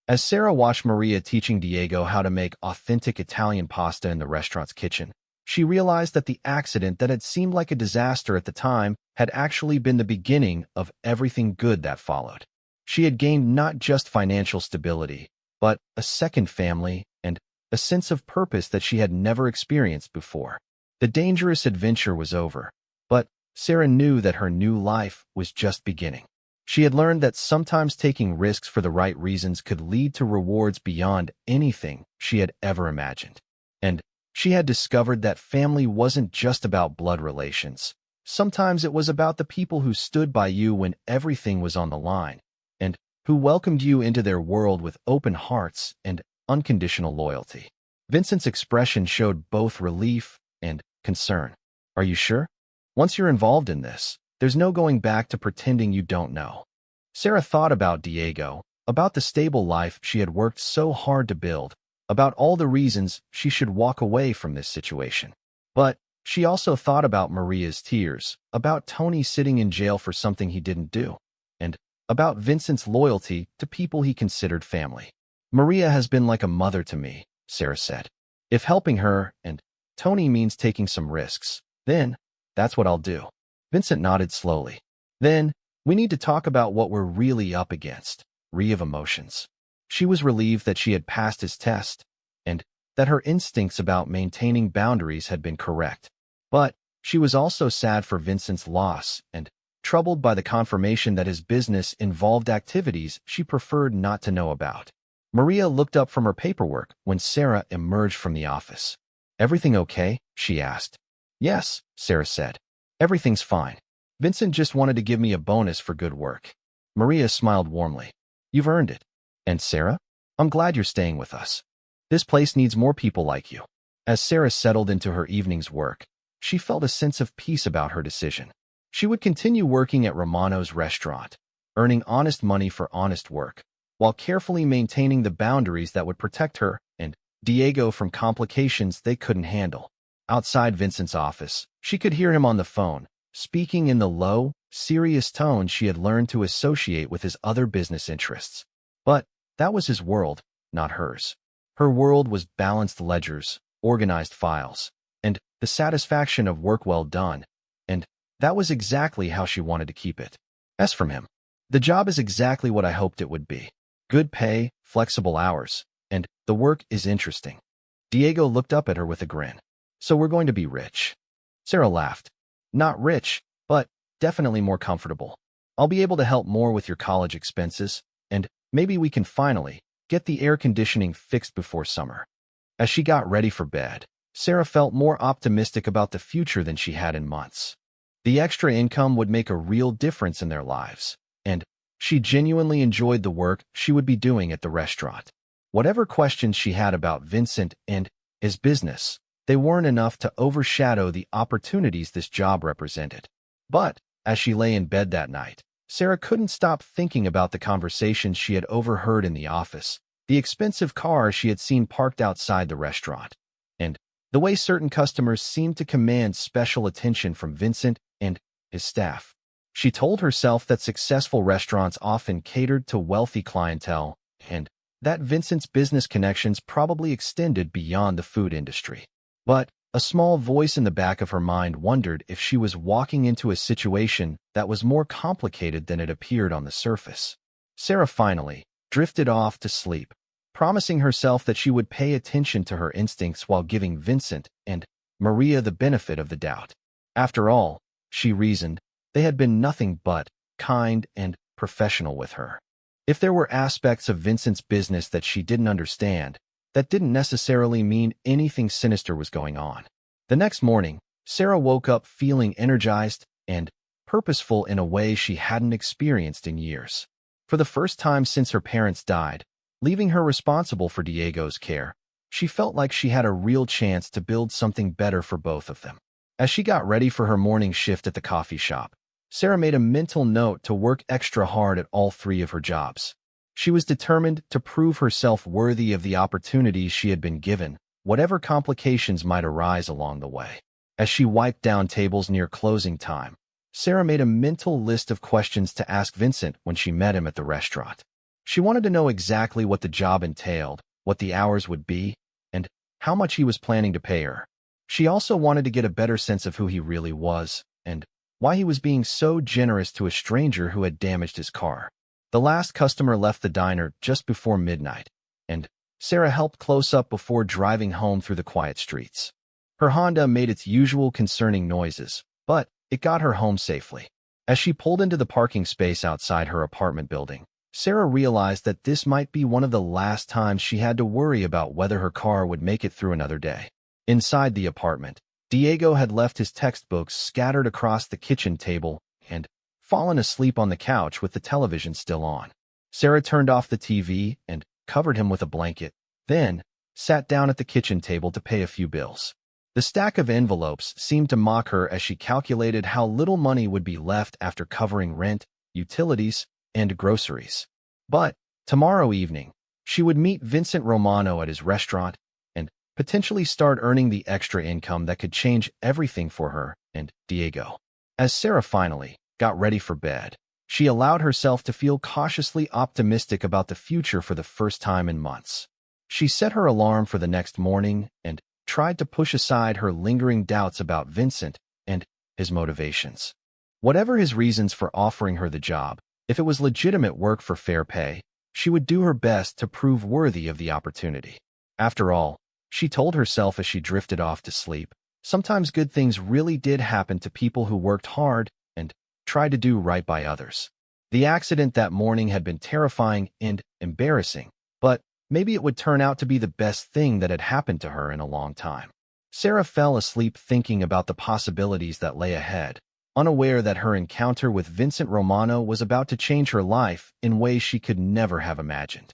As Sarah watched Maria teaching Diego how to make authentic Italian pasta in the restaurant's kitchen, she realized that the accident that had seemed like a disaster at the time had actually been the beginning of everything good that followed. She had gained not just financial stability, but a second family and a sense of purpose that she had never experienced before. The dangerous adventure was over, but Sarah knew that her new life was just beginning. She had learned that sometimes taking risks for the right reasons could lead to rewards beyond anything she had ever imagined. And she had discovered that family wasn't just about blood relations. Sometimes it was about the people who stood by you when everything was on the line, and who welcomed you into their world with open hearts and unconditional loyalty. Vincent's expression showed both relief and concern. Are you sure? Once you're involved in this, there's no going back to pretending you don't know. Sarah thought about Diego, about the stable life she had worked so hard to build, about all the reasons she should walk away from this situation. But she also thought about Maria's tears, about Tony sitting in jail for something he didn't do, and about Vincent's loyalty to people he considered family. Maria has been like a mother to me, Sarah said. If helping her and Tony means taking some risks, then that's what I'll do. Vincent nodded slowly. Then, we need to talk about what we're really up against. Of emotions. She was relieved that she had passed his test, and that her instincts about maintaining boundaries had been correct. But she was also sad for Vincent's loss and troubled by the confirmation that his business involved activities she preferred not to know about. Maria looked up from her paperwork when Sarah emerged from the office. Everything okay? She asked. Yes, Sarah said. Everything's fine. Vincent just wanted to give me a bonus for good work. Maria smiled warmly. You've earned it. And Sarah? I'm glad you're staying with us. This place needs more people like you. As Sarah settled into her evening's work, she felt a sense of peace about her decision. She would continue working at Romano's restaurant, earning honest money for honest work, while carefully maintaining the boundaries that would protect her and Diego from complications they couldn't handle. Outside Vincent's office, she could hear him on the phone, speaking in the low, serious tone she had learned to associate with his other business interests. But that was his world, not hers. Her world was balanced ledgers, organized files, and the satisfaction of work well done, and that was exactly how she wanted to keep it. As from him, the job is exactly what I hoped it would be. Good pay, flexible hours, and the work is interesting. Diego looked up at her with a grin. So we're going to be rich. Sarah laughed. Not rich, but definitely more comfortable. I'll be able to help more with your college expenses, and maybe we can finally get the air conditioning fixed before summer. As she got ready for bed, Sarah felt more optimistic about the future than she had in months. The extra income would make a real difference in their lives, and she genuinely enjoyed the work she would be doing at the restaurant. Whatever questions she had about Vincent and his business, they weren't enough to overshadow the opportunities this job represented. But as she lay in bed that night, Sarah couldn't stop thinking about the conversations she had overheard in the office, the expensive car she had seen parked outside the restaurant, and the way certain customers seemed to command special attention from Vincent and his staff. She told herself that successful restaurants often catered to wealthy clientele, and that Vincent's business connections probably extended beyond the food industry. But a small voice in the back of her mind wondered if she was walking into a situation that was more complicated than it appeared on the surface. Sarah finally drifted off to sleep, promising herself that she would pay attention to her instincts while giving Vincent and Maria the benefit of the doubt. After all, she reasoned, they had been nothing but kind and professional with her. If there were aspects of Vincent's business that she didn't understand, that didn't necessarily mean anything sinister was going on. The next morning, Sarah woke up feeling energized and purposeful in a way she hadn't experienced in years. For the first time since her parents died, leaving her responsible for Diego's care, she felt like she had a real chance to build something better for both of them. As she got ready for her morning shift at the coffee shop, Sarah made a mental note to work extra hard at all three of her jobs. She was determined to prove herself worthy of the opportunities she had been given, whatever complications might arise along the way. As she wiped down tables near closing time, Sarah made a mental list of questions to ask Vincent when she met him at the restaurant. She wanted to know exactly what the job entailed, what the hours would be, and how much he was planning to pay her. She also wanted to get a better sense of who he really was, and why he was being so generous to a stranger who had damaged his car. The last customer left the diner just before midnight, and Sarah helped close up before driving home through the quiet streets. Her Honda made its usual concerning noises, but it got her home safely. As she pulled into the parking space outside her apartment building, Sarah realized that this might be one of the last times she had to worry about whether her car would make it through another day. Inside the apartment, Diego had left his textbooks scattered across the kitchen table and fallen asleep on the couch with the television still on. Sarah turned off the TV and covered him with a blanket, then sat down at the kitchen table to pay a few bills. The stack of envelopes seemed to mock her as she calculated how little money would be left after covering rent, utilities, and groceries. But tomorrow evening, she would meet Vincent Romano at his restaurant and potentially start earning the extra income that could change everything for her and Diego. As Sarah finally got ready for bed, she allowed herself to feel cautiously optimistic about the future for the first time in months. She set her alarm for the next morning and tried to push aside her lingering doubts about Vincent and his motivations. Whatever his reasons for offering her the job, if it was legitimate work for fair pay, she would do her best to prove worthy of the opportunity. After all, she told herself as she drifted off to sleep, sometimes good things really did happen to people who worked hard and tried to do right by others. The accident that morning had been terrifying and embarrassing, but maybe it would turn out to be the best thing that had happened to her in a long time. Sarah fell asleep thinking about the possibilities that lay ahead, unaware that her encounter with Vincent Romano was about to change her life in ways she could never have imagined.